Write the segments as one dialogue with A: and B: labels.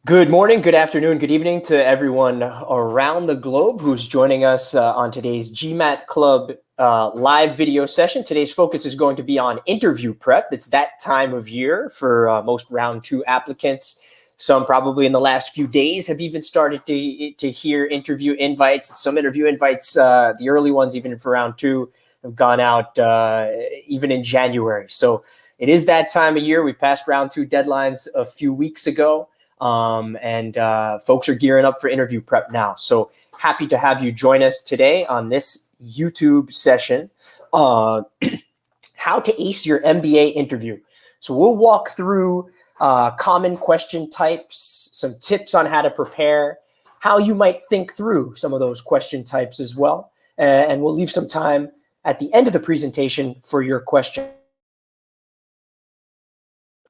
A: Good morning, good afternoon, good evening to everyone around the globe who's joining us on today's GMAT Club live video session. Today's focus is going to be on interview prep. It's that time of year for most round two applicants. Some probably in the last few days have even started to hear interview invites. Some interview invites, the early ones even for round two, have gone out even in January. So it is that time of year. We passed round two deadlines a few weeks ago. Folks are gearing up for interview prep now. So happy to have you join us today on this YouTube session, how to ace your MBA interview. So we'll walk through common question types, some tips on how to prepare, how you might think through some of those question types as well. And we'll leave some time at the end of the presentation for your question.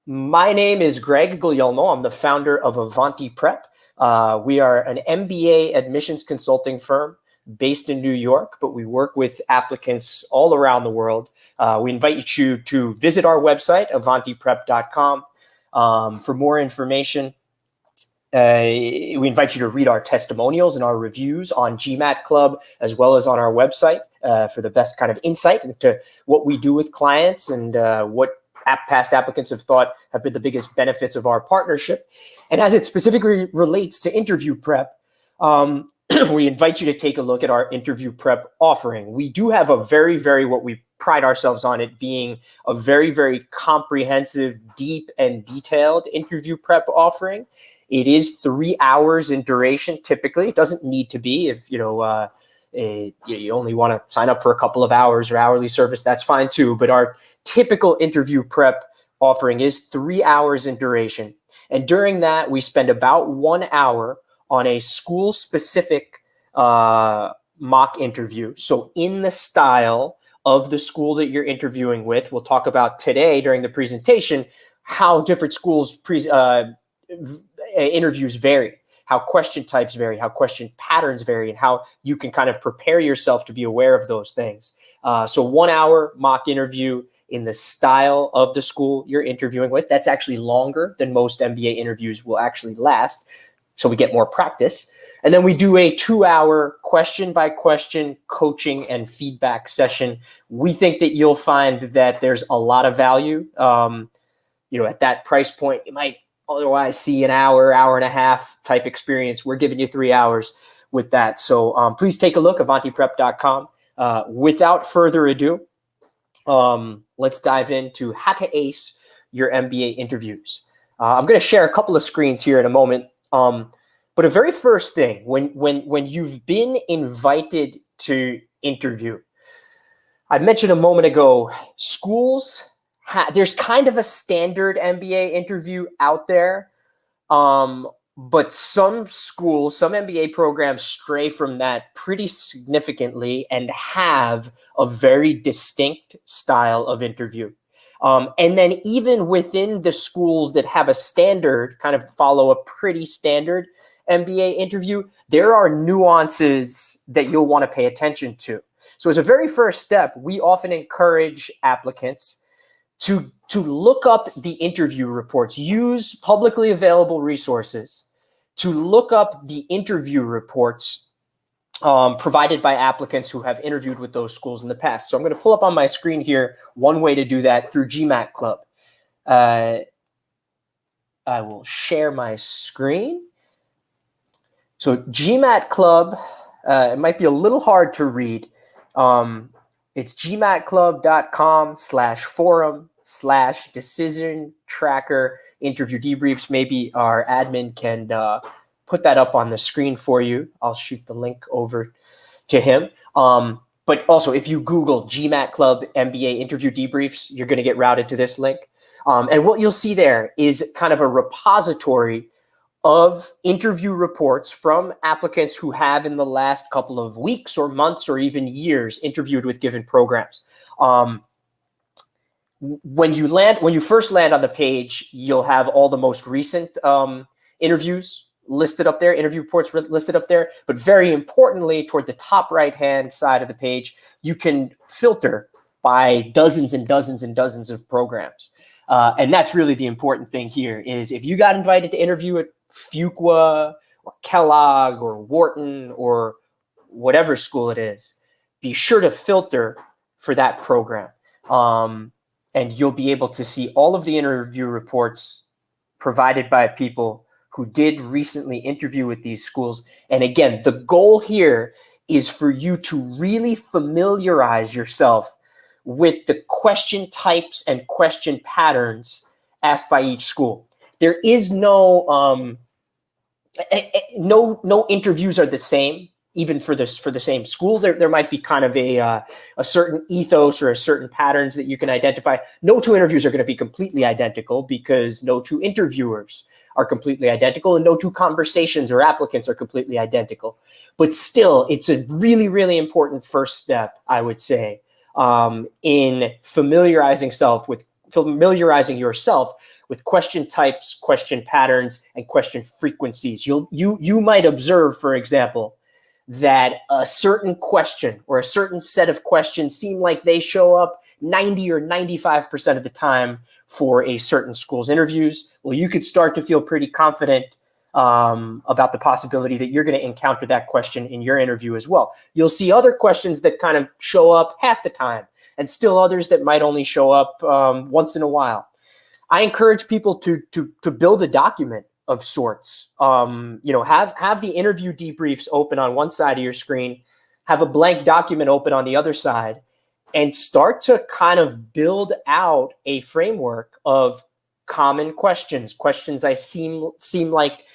A: My name is Greg Guglielmo. I'm the founder of Avanti Prep. We are an MBA admissions consulting firm based in New York, but we work with applicants all around the world. We invite you to visit our website, avantiprep.com. For more information, we invite you to read our testimonials and our reviews on GMAT Club, as well as on our website for the best kind of insight into what we do with clients and what past applicants have thought have been the biggest benefits of our partnership. And as it specifically relates to interview prep, we invite you to take a look at our interview prep offering. We do have a very, what we pride ourselves on it being a very comprehensive, deep, and detailed interview prep offering. It is 3 hours in duration, typically. It doesn't need to be. If you only want to sign up for a couple of hours or hourly service, that's fine too. But our typical interview prep offering is 3 hours in duration. And during that, we spend about 1 hour on a school-specific mock interview. So in the style of the school that you're interviewing with, we'll talk about today during the presentation how different schools' interviews vary, how question types vary, how question patterns vary, and how you can kind of prepare yourself to be aware of those things. So 1 hour mock interview in the style of the school you're interviewing with. That's actually longer than most MBA interviews will actually last, so we get more practice. And then we do a 2 hour question by question coaching and feedback session. We think that you'll find that there's a lot of value. At that price point, you might otherwise see an hour and a half type experience. We're giving you 3 hours with that. So please take a look, avantiprep.com. Without further ado, let's dive into how to ace your MBA interviews. I'm going to share a couple of screens here in a moment. But a very first thing, when you've been invited to interview, I mentioned a moment ago, schools, there's kind of a standard MBA interview out there, but some schools, some MBA programs stray from that pretty significantly and have a very distinct style of interview. And then even within the schools that have a standard, kind of follow a pretty standard MBA interview, there are nuances that you'll want to pay attention to. So as a very first step, we often encourage applicants to look up the interview reports, use publicly available resources to look up the interview reports provided by applicants who have interviewed with those schools in the past. So I'm going to pull up on my screen here one way to do that through GMAT Club. I will share my screen. So GMAT Club, it might be a little hard to read. It's gmatclub.com/forum/decision tracker interview debriefs. Maybe our admin can put that up on the screen for you. I'll shoot the link over to him. But also, if you Google GMAT Club MBA interview debriefs, you're going to get routed to this link. And what you'll see there is kind of a repository of interview reports from applicants who have in the last couple of weeks or months or even years interviewed with given programs. When you first land on the page, you'll have all the most recent interviews listed up there, interview reports listed up there. But very importantly, toward the top right-hand side of the page, you can filter by dozens and dozens and dozens of programs. And that's really the important thing here is if you got invited to interview at Fuqua or Kellogg or Wharton or whatever school it is, be sure to filter for that program. And you'll be able to see all of the interview reports provided by people who did recently interview with these schools. And again, the goal here is for you to really familiarize yourself with the question types and question patterns asked by each school. There is no interviews are the same, even for the same school. There might be kind of a certain ethos or a certain patterns that you can identify. No two interviews are going to be completely identical because no two interviewers are completely identical and no two conversations or applicants are completely identical. But still, it's a really, really important first step, I would say, in familiarizing yourself with question types, question patterns, and question frequencies. You might observe, for example, that a certain question or a certain set of questions seem like they show up 90 or 95% of the time for a certain school's interviews. Well, you could start to feel pretty confident about the possibility that you're going to encounter that question in your interview as well. You'll see other questions that kind of show up half the time and still others that might only show up once in a while. I encourage people to build a document of sorts. Have the interview debriefs open on one side of your screen, have a blank document open on the other side, and start to kind of build out a framework of common questions I seem like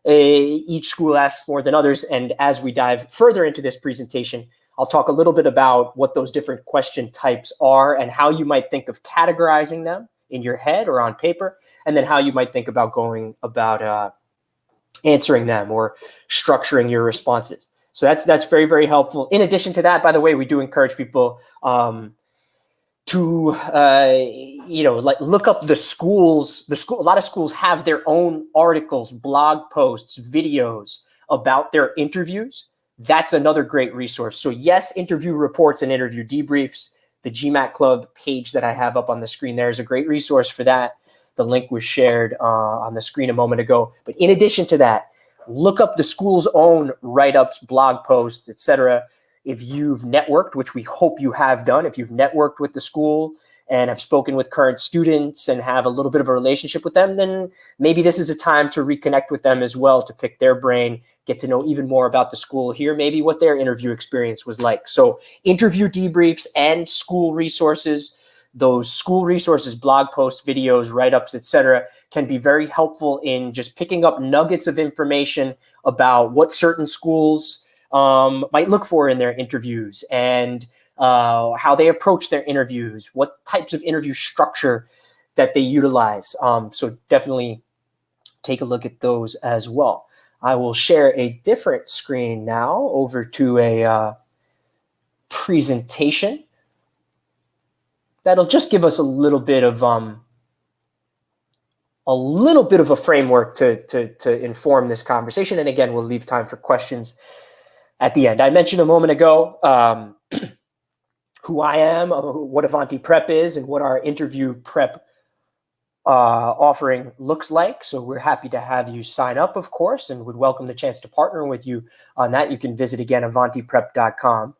A: each school asks more than others. And as we dive further into this presentation, I'll talk a little bit about what those different question types are and how you might think of categorizing them in your head or on paper, and then how you might think about going about answering them or structuring your responses. So that's very, very helpful. In addition to that, by the way, we do encourage people to look up the schools. A lot of schools have their own articles, blog posts, videos about their interviews. That's another great resource. So yes, interview reports and interview debriefs. The GMAT Club page that I have up on the screen there is a great resource for that. The link was shared on the screen a moment ago. But in addition to that, look up the school's own write-ups, blog posts, etc. If you've networked, which we hope you have done, if you've networked with the school and have spoken with current students and have a little bit of a relationship with them, then maybe this is a time to reconnect with them as well, to pick their brain, get to know even more about the school, hear maybe what their interview experience was like. So interview debriefs and school resources, those school resources, blog posts, videos, write-ups, etc., can be very helpful in just picking up nuggets of information about what certain schools might look for in their interviews and how they approach their interviews, what types of interview structure that they utilize. So definitely take a look at those as well. I will share a different screen now over to a presentation that'll just give us a little bit of a framework to inform this conversation. And again, we'll leave time for questions at the end. I mentioned a moment ago who I am, what Avanti Prep is, and what our interview prep offering looks like. So we're happy to have you sign up, of course, and would welcome the chance to partner with you on that. You can visit, again, avantiprep.com.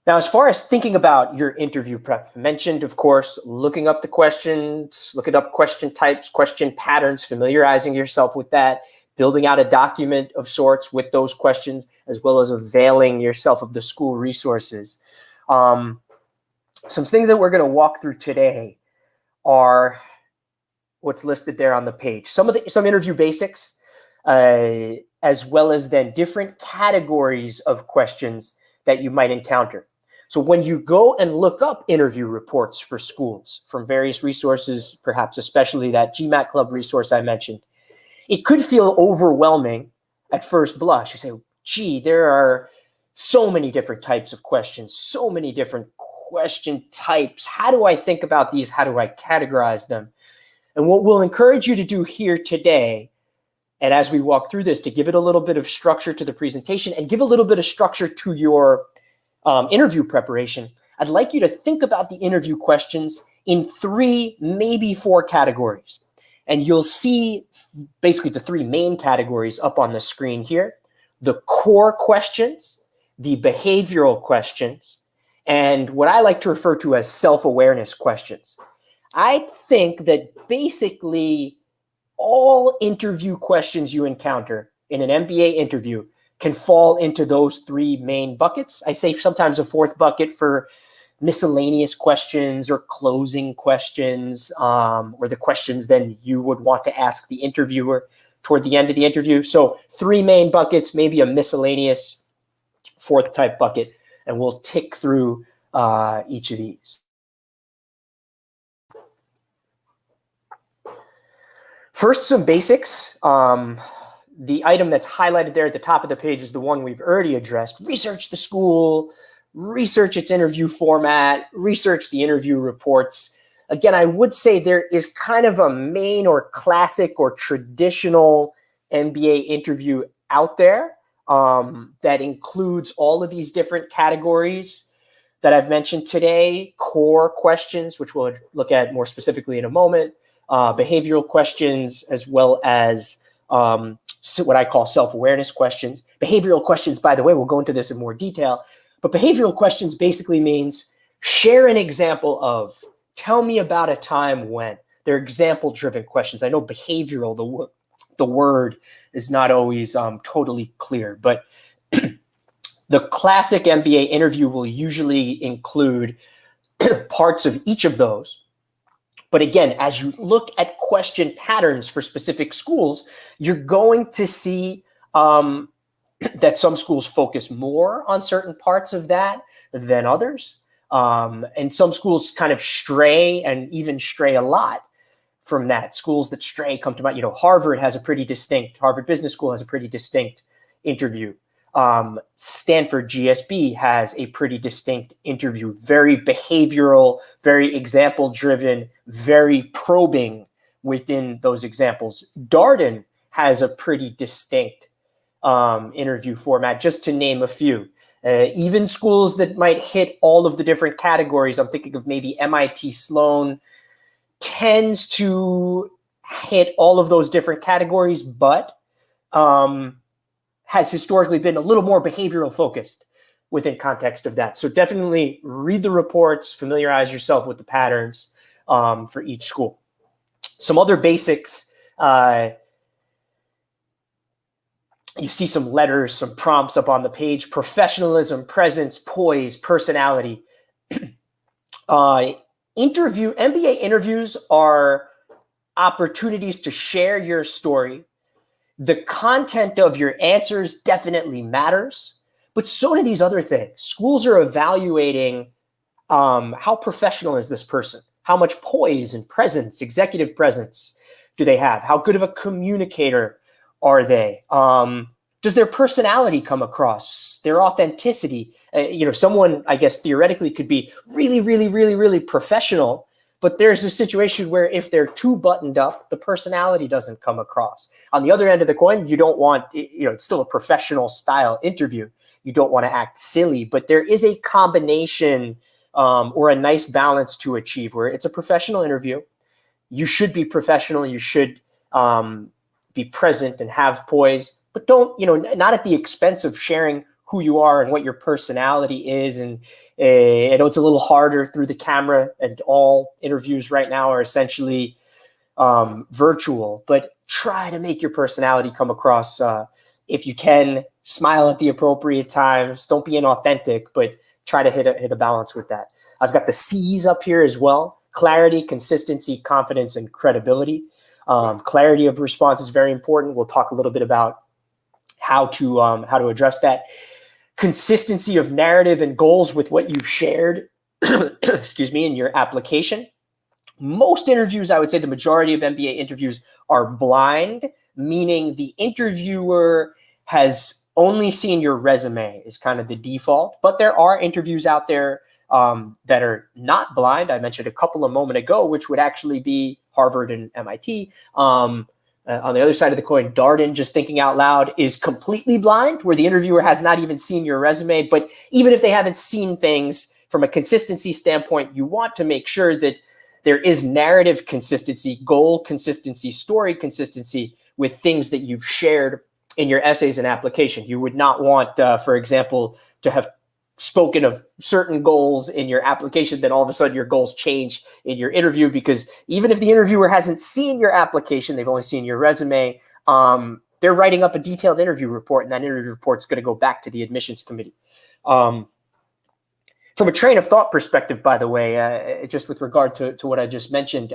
A: Now, as far as thinking about your interview prep, I mentioned, of course, looking up the questions, looking up question types, question patterns, familiarizing yourself with that, building out a document of sorts with those questions, as well as availing yourself of the school resources. Some things that we're going to walk through today are what's listed there on the page. Some interview basics, as well as then different categories of questions that you might encounter. So when you go and look up interview reports for schools from various resources, perhaps especially that GMAT Club resource I mentioned, it could feel overwhelming at first blush. You say, gee, there are so many different types of questions, so many different question types. How do I think about these? How do I categorize them? And what we'll encourage you to do here today, and as we walk through this, to give it a little bit of structure to the presentation and give a little bit of structure to your interview preparation, I'd like you to think about the interview questions in 3, maybe 4 categories. And you'll see basically the 3 main categories up on the screen here: the core questions, the behavioral questions, and what I like to refer to as self-awareness questions. I think that basically all interview questions you encounter in an MBA interview can fall into those 3 main buckets. I say sometimes a 4th bucket for miscellaneous questions or closing questions, or the questions then you would want to ask the interviewer toward the end of the interview. So 3 main buckets, maybe a miscellaneous 4th type bucket, and we'll tick through each of these. First, some basics. The item that's highlighted there at the top of the page is the one we've already addressed. Research the school, research its interview format, research the interview reports. Again, I would say there is kind of a main or classic or traditional MBA interview out there that includes all of these different categories that I've mentioned today: core questions, which we'll look at more specifically in a moment, behavioral questions, as well as what I call self-awareness questions. Behavioral questions, by the way, we'll go into this in more detail, but behavioral questions basically means share an example of, tell me about a time when. They're example-driven questions. I know behavioral, the word is not always totally clear, but the classic MBA interview will usually include parts of each of those. But again, as you look at question patterns for specific schools, you're going to see that some schools focus more on certain parts of that than others. And some schools kind of stray, and even stray a lot from that. Schools that stray come to mind. Harvard Business School has a pretty distinct interview. Stanford GSB has a pretty distinct interview, very behavioral, very example-driven, very probing within those examples. Darden has a pretty distinct interview format, just to name a few. Even schools that might hit all of the different categories, I'm thinking of maybe MIT Sloan, tends to hit all of those different categories, but has historically been a little more behavioral focused within context of that. So definitely read the reports, familiarize yourself with the patterns for each school. Some other basics, you see some letters, some prompts up on the page: professionalism, presence, poise, personality. MBA interviews are opportunities to share your story. The content of your answers definitely matters, but so do these other things. Schools are evaluating how professional is this person? How much poise and presence, executive presence, do they have? How good of a communicator are they? Does their personality come across? Their authenticity? Someone, I guess, theoretically could be really, really, really, really professional, but there's a situation where if they're too buttoned up, the personality doesn't come across. On the other end of the coin, you don't want, it's still a professional style interview. You don't want to act silly, but there is a combination or a nice balance to achieve where it's a professional interview. You should be professional. You should be present and have poise, but don't, not at the expense of sharing who you are and what your personality is. And I know it's a little harder through the camera, and all interviews right now are essentially virtual, but try to make your personality come across. If you can, smile at the appropriate times. Don't be inauthentic, but try to hit a balance with that. I've got the C's up here as well: clarity, consistency, confidence, and credibility. Clarity of response is very important. We'll talk a little bit about how to address that. Consistency of narrative and goals with what you've shared, in your application. Most interviews, I would say the majority of MBA interviews, are blind, meaning the interviewer has only seen your resume is kind of the default, but there are interviews out there that are not blind. I mentioned a couple a moment ago, which would actually be Harvard and MIT. On the other side of the coin, Darden, just thinking out loud, is completely blind, where the interviewer has not even seen your resume. But even if they haven't seen things, from a consistency standpoint, you want to make sure that there is narrative consistency, goal consistency, story consistency with things that you've shared in your essays and application. You would not want, for example, to have spoken of certain goals in your application, then all of a sudden your goals change in your interview, because even if the interviewer hasn't seen your application, they've only seen your resume, they're writing up a detailed interview report, and that interview report is going to go back to the admissions committee. From a train of thought perspective, by the way, just with regard to what I just mentioned,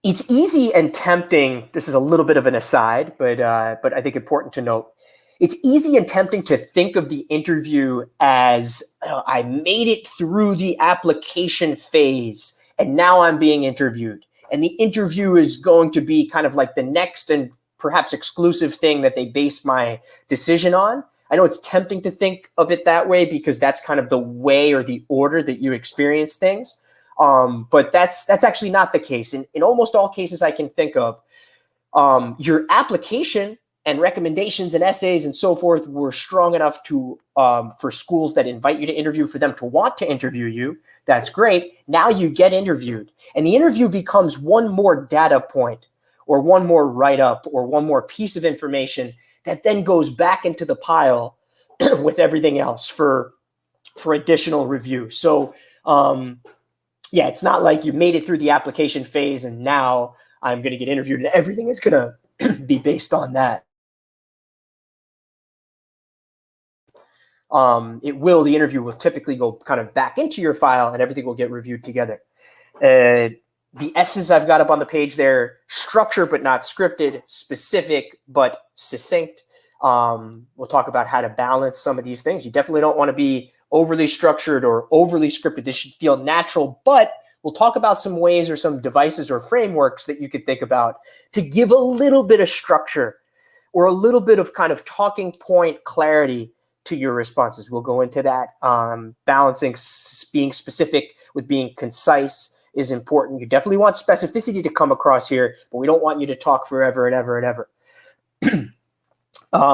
A: it's easy and tempting. This is a little bit of an aside, but I think important to note. It's easy and tempting to think of the interview as, I made it through the application phase and now I'm being interviewed. And the interview is going to be kind of like the next and perhaps exclusive thing that they base my decision on. I know it's tempting to think of it that way because that's kind of the way or the order that you experience things. But that's actually not the case. In almost all cases I can think of, your application and recommendations and essays and so forth were strong enough to for schools that invite you to interview, for them to want to interview you. That's great. Now you get interviewed, and the interview becomes one more data point or one more write-up or one more piece of information that then goes back into the pile with everything else for additional review. So yeah, it's not like you made it through the application phase and now I'm going to get interviewed and everything is going to be based on that. The interview will typically go kind of back into your file and everything will get reviewed together. The S's I've got up on the page there: structure but not scripted, specific but succinct. We'll talk about how to balance some of these things. You definitely don't want to be overly structured or overly scripted. This should feel natural, but we'll talk about some ways or some devices or frameworks that you could think about to give a little bit of structure or a little bit of kind of talking point clarity to your responses. We'll go into that. Balancing being specific with being concise is important. You definitely want specificity to come across here, but we don't want you to talk forever and ever and ever.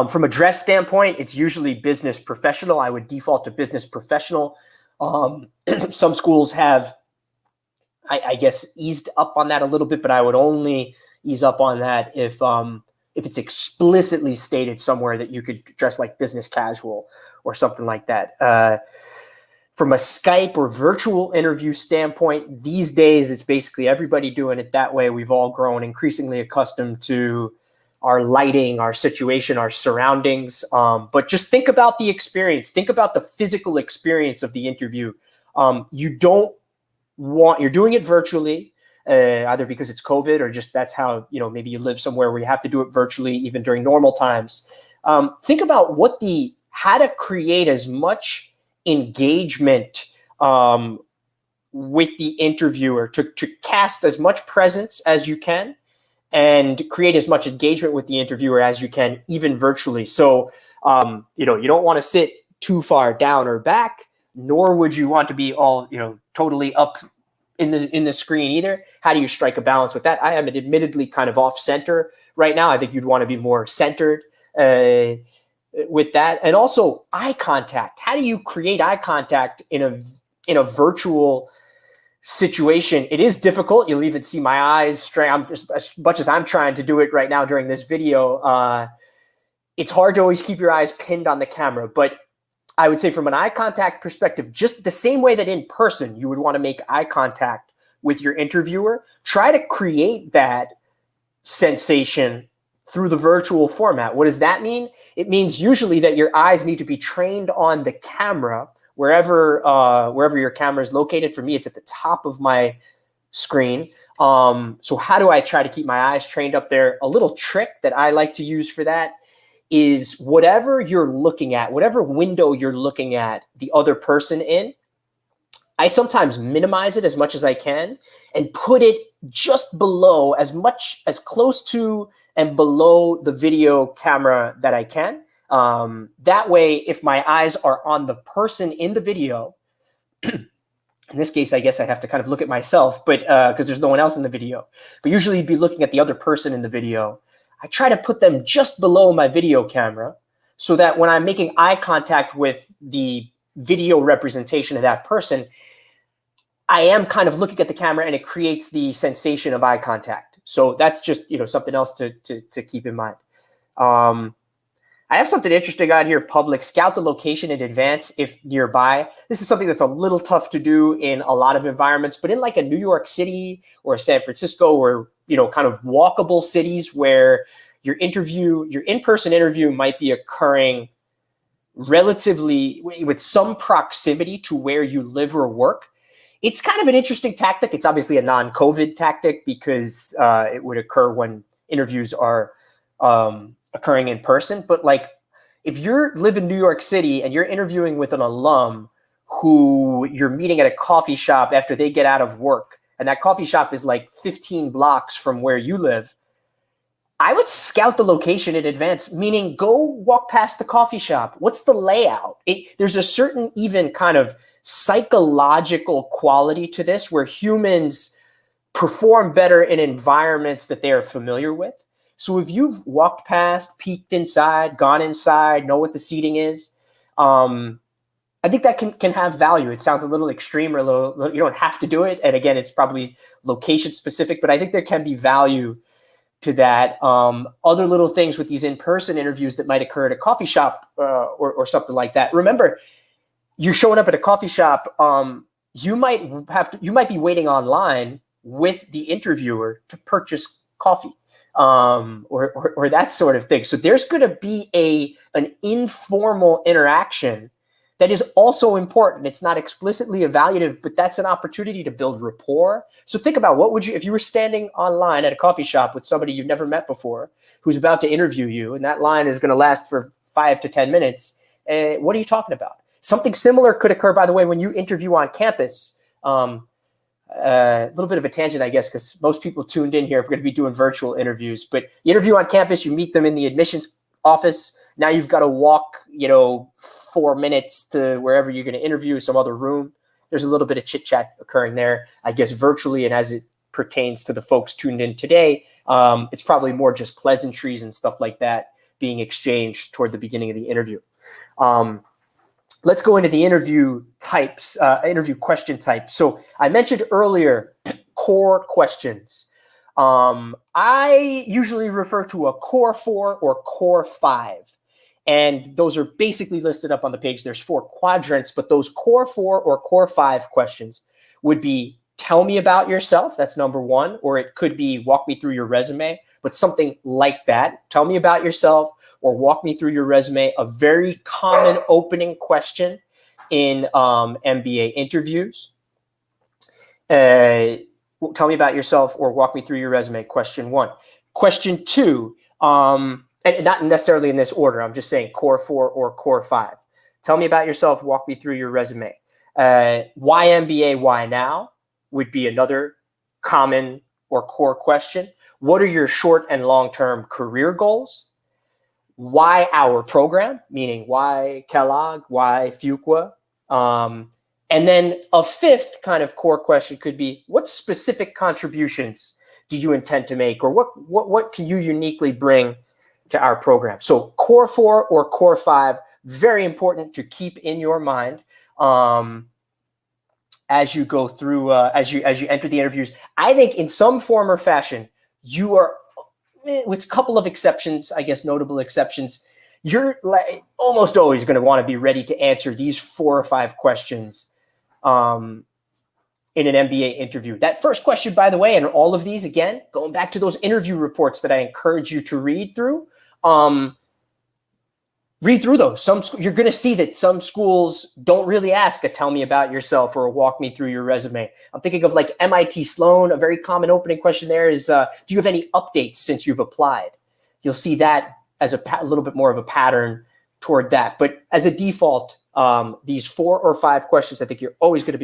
A: From a dress standpoint, it's usually business professional. I would default to business professional. Some schools have, I guess, eased up on that a little bit, but I would only ease up on that if it's explicitly stated somewhere that you could dress like business casual or something like that. From a Skype or virtual interview standpoint, these days it's basically everybody doing it that way. We've all grown increasingly accustomed to our lighting, our situation, our surroundings. But just think about the experience. Think about the physical experience of the interview. You're doing it virtually, either because it's COVID or just that's how, maybe you live somewhere where you have to do it virtually even during normal times. Think about how to create as much engagement with the interviewer, to cast as much presence as you can and create as much engagement with the interviewer as you can, even virtually. So, you don't want to sit too far down or back, nor would you want to be all, totally up in the screen either. How do you strike a balance with that? I am admittedly kind of off center right now. I think you'd want to be more centered with that. And also eye contact. How do you create eye contact in a virtual situation? It is difficult. You'll even see my eyes strain. As much as I'm trying to do it right now during this video, it's hard to always keep your eyes pinned on the camera. But I would say from an eye contact perspective, just the same way that in person you would want to make eye contact with your interviewer, try to create that sensation through the virtual format. What does that mean? It means usually that your eyes need to be trained on the camera, wherever your camera is located. For me, it's at the top of my screen. So how do I try to keep my eyes trained up there? A little trick that I like to use for that is whatever you're looking at, whatever window you're looking at the other person in, I sometimes minimize it as much as I can and put it just below, as close to and below the video camera that I can. That way, if my eyes are on the person in the video, in this case, I guess I have to kind of look at myself, but because there's no one else in the video, but usually you'd be looking at the other person in the video. I try to put them just below my video camera so that when I'm making eye contact with the video representation of that person, I am kind of looking at the camera and it creates the sensation of eye contact. So that's just, something else to keep in mind. I have something interesting on here, public. Scout the location in advance if nearby. This is something that's a little tough to do in a lot of environments, but in like a New York City or San Francisco or, kind of walkable cities where your in-person interview might be occurring relatively with some proximity to where you live or work. It's kind of an interesting tactic. It's obviously a non-COVID tactic because it would occur when interviews are occurring in person. But like, if you live in New York City and you're interviewing with an alum who you're meeting at a coffee shop after they get out of work, and that coffee shop is like 15 blocks from where you live, I would scout the location in advance, meaning go walk past the coffee shop. What's the layout? There's a certain even kind of psychological quality to this where humans perform better in environments that they are familiar with. So if you've walked past, peeked inside, gone inside, know what the seating is, I think that can have value. It sounds a little extreme or a little, you don't have to do it. And again, it's probably location specific, but I think there can be value to that. Other little things with these in-person interviews that might occur at a coffee shop or something like that. Remember, you're showing up at a coffee shop. You might be waiting online with the interviewer to purchase coffee or that sort of thing. So there's going to be an informal interaction that is also important. It's not explicitly evaluative, but that's an opportunity to build rapport. So think about if you were standing online at a coffee shop with somebody you've never met before, who's about to interview you, and that line is going to last for 5 to 10 minutes. What are you talking about? Something similar could occur, by the way, when you interview on campus. A little bit of a tangent, I guess, because most people tuned in here are going to be doing virtual interviews. But you interview on campus, you meet them in the admissions office. Now you've got to walk, 4 minutes to wherever you're going to interview, some other room. There's a little bit of chit chat occurring there, I guess, virtually. And as it pertains to the folks tuned in today, it's probably more just pleasantries and stuff like that being exchanged toward the beginning of the interview. Let's go into the interview types, interview question types. So I mentioned earlier, core questions. I usually refer to a core 4 or core 5. And those are basically listed up on the page. There's 4 quadrants, but those core 4 or core 5 questions would be, tell me about yourself. That's number 1. Or it could be, walk me through your resume, but something like that. Tell me about yourself or walk me through your resume. A very common opening question in MBA interviews. Tell me about yourself or walk me through your resume. Question 1. Question 2, and not necessarily in this order. I'm just saying core 4 or core 5. Tell me about yourself. Walk me through your resume. Why MBA? Why now? Would be another common or core question. What are your short and long-term career goals? Why our program? Meaning why Kellogg? Why Fuqua? And then a 5th kind of core question could be, what specific contributions do you intend to make? Or what can you uniquely bring to our program? So core 4 or core 5, very important to keep in your mind as you go through, as you enter the interviews. I think in some form or fashion, you are, with a couple of exceptions, I guess notable exceptions, you're like almost always going to want to be ready to answer these 4 or 5 questions in an MBA interview. That first question, by the way, and all of these, again, going back to those interview reports that I encourage you to read through, read through those. You're going to see that some schools don't really ask a tell me about yourself or a walk me through your resume. I'm thinking of like MIT Sloan. A very common opening question there is, do you have any updates since you've applied? You'll see that as a little bit more of a pattern toward that. But as a default, these 4 or 5 questions, I think you're always going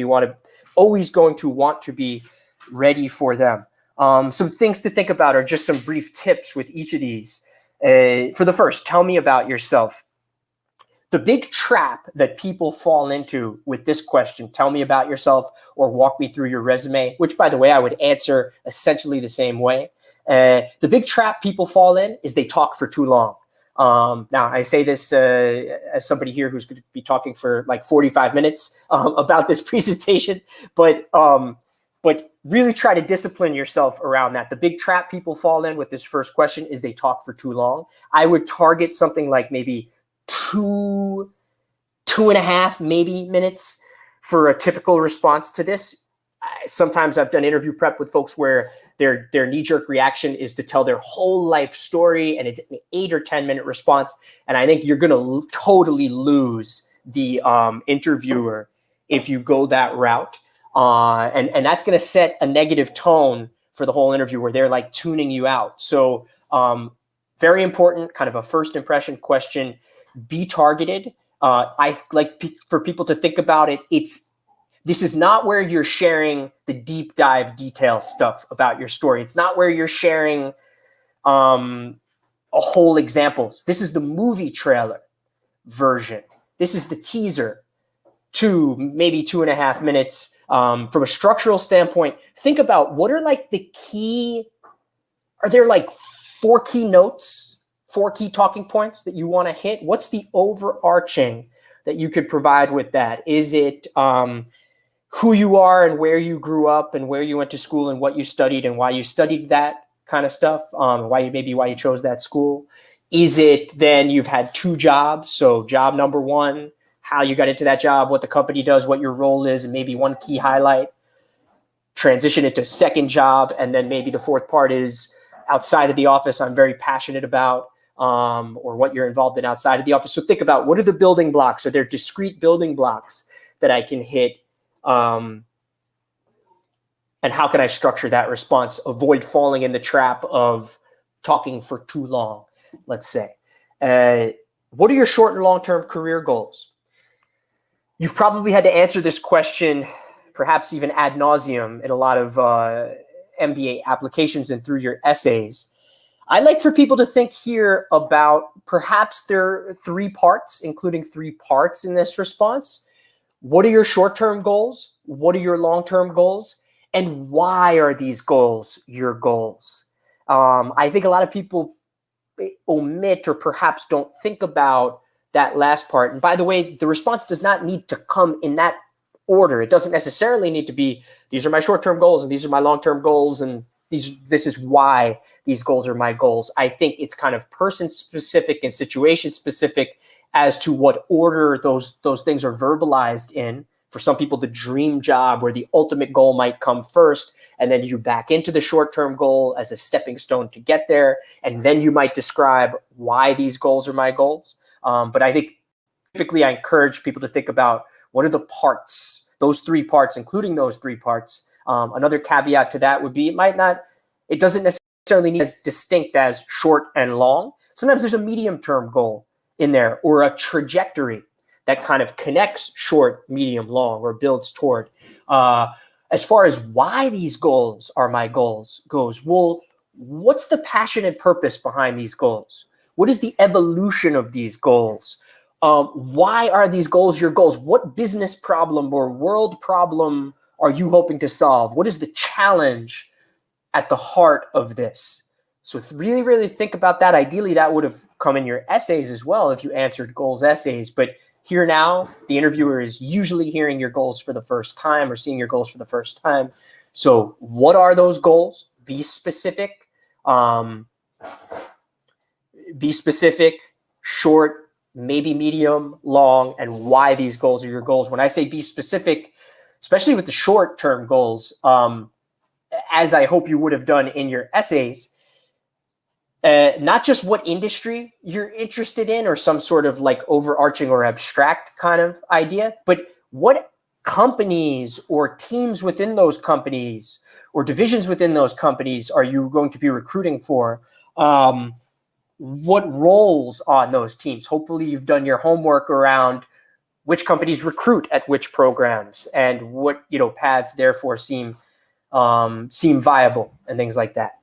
A: to want to be ready for them. Some things to think about are just some brief tips with each of these. For the first, tell me about yourself. The big trap that people fall into with this question, tell me about yourself or walk me through your resume, which, by the way, I would answer essentially the same way. The big trap people fall in is they talk for too long. Now, I say this as somebody here who's going to be talking for like 45 minutes about this presentation, but really try to discipline yourself around that. The big trap people fall in with this first question is they talk for too long. I would target something like maybe 2.5 maybe minutes for a typical response to this. Sometimes I've done interview prep with folks where their knee-jerk reaction is to tell their whole life story, and it's an 8 or 10-minute response. And I think you're going to totally lose the interviewer if you go that route. And that's going to set a negative tone for the whole interview where they're like tuning you out. So very important, kind of a first impression question. Be targeted. I like for people to think about it. This is not where you're sharing the deep dive detail stuff about your story. It's not where you're sharing a whole examples. This is the movie trailer version. This is the teaser, maybe 2.5 minutes. From a structural standpoint, think about what are like the key, are there like 4 key notes, 4 key talking points that you want to hit? What's the overarching that you could provide with that? Is it who you are and where you grew up and where you went to school and what you studied and why you studied that kind of stuff? Why you chose that school? Is it then you've had 2 jobs? So job number 1, how you got into that job, what the company does, what your role is, and maybe 1 key highlight. Transition into 2nd job, and then maybe the 4th part is outside of the office I'm very passionate about, or what you're involved in outside of the office. So think about what are the building blocks? Are there discrete building blocks that I can hit? And how can I structure that response? Avoid falling in the trap of talking for too long, let's say. What are your short and long-term career goals? You've probably had to answer this question, perhaps even ad nauseum, in a lot of MBA applications and through your essays. I like for people to think here about perhaps there are 3 parts, including 3 parts in this response. What are your short-term goals? What are your long-term goals? And why are these goals your goals? I think a lot of people omit or perhaps don't think about that last part. And by the way, the response does not need to come in that order. It doesn't necessarily need to be, these are my short-term goals and these are my long-term goals and this is why these goals are my goals. I think it's kind of person-specific and situation-specific as to what order those things are verbalized in. For some people, the dream job where the ultimate goal might come first, and then you back into the short-term goal as a stepping stone to get there, and then you might describe why these goals are my goals. But I think typically I encourage people to think about what are the parts, those 3 parts, including those 3 parts. Another caveat to that would be it doesn't necessarily need as distinct as short and long. Sometimes there's a medium-term goal in there or a trajectory that kind of connects short, medium, long, or builds toward. As far as why these goals are my goals goes, well, what's the passion and purpose behind these goals? What is the evolution of these goals? Why are these goals your goals? What business problem or world problem are you hoping to solve? What is the challenge at the heart of this? So really, really think about that. Ideally, that would have come in your essays as well if you answered goals essays. But here now, the interviewer is usually hearing your goals for the first time or seeing your goals for the first time. So what are those goals? Be specific. Be specific, short, maybe medium, long, and why these goals are your goals. When I say be specific, especially with the short-term goals, as I hope you would have done in your essays, not just what industry you're interested in or some sort of like overarching or abstract kind of idea, but what companies or teams within those companies or divisions within those companies are you going to be recruiting for? What roles on those teams? Hopefully you've done your homework around which companies recruit at which programs and what paths therefore seem viable and things like that.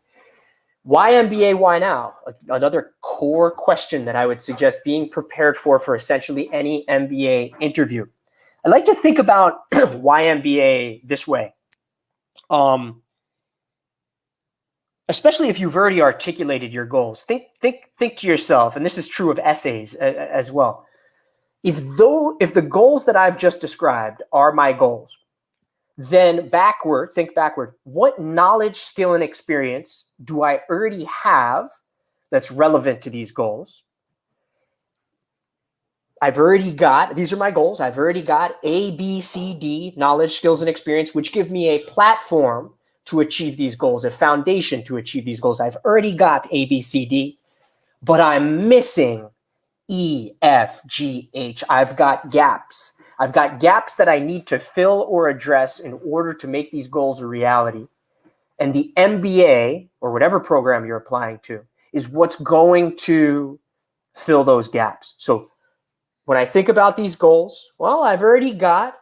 A: Why MBA? Why now? Another core question that I would suggest being prepared for essentially any MBA interview. I like to think about why MBA this way. especially if you've already articulated your goals, think to yourself, and this is true of essays as well. If the goals that I've just described are my goals, then think backward. What knowledge, skill, and experience do I already have that's relevant to these goals? These are my goals. I've already got A, B, C, D, knowledge, skills, and experience, which give me a platform to achieve these goals, a foundation to achieve these goals. I've already got A, B, C, D, but I'm missing E, F, G, H. I've got gaps. I've got gaps that I need to fill or address in order to make these goals a reality. And the MBA, or whatever program you're applying to, is what's going to fill those gaps. So when I think about these goals, well, I've already got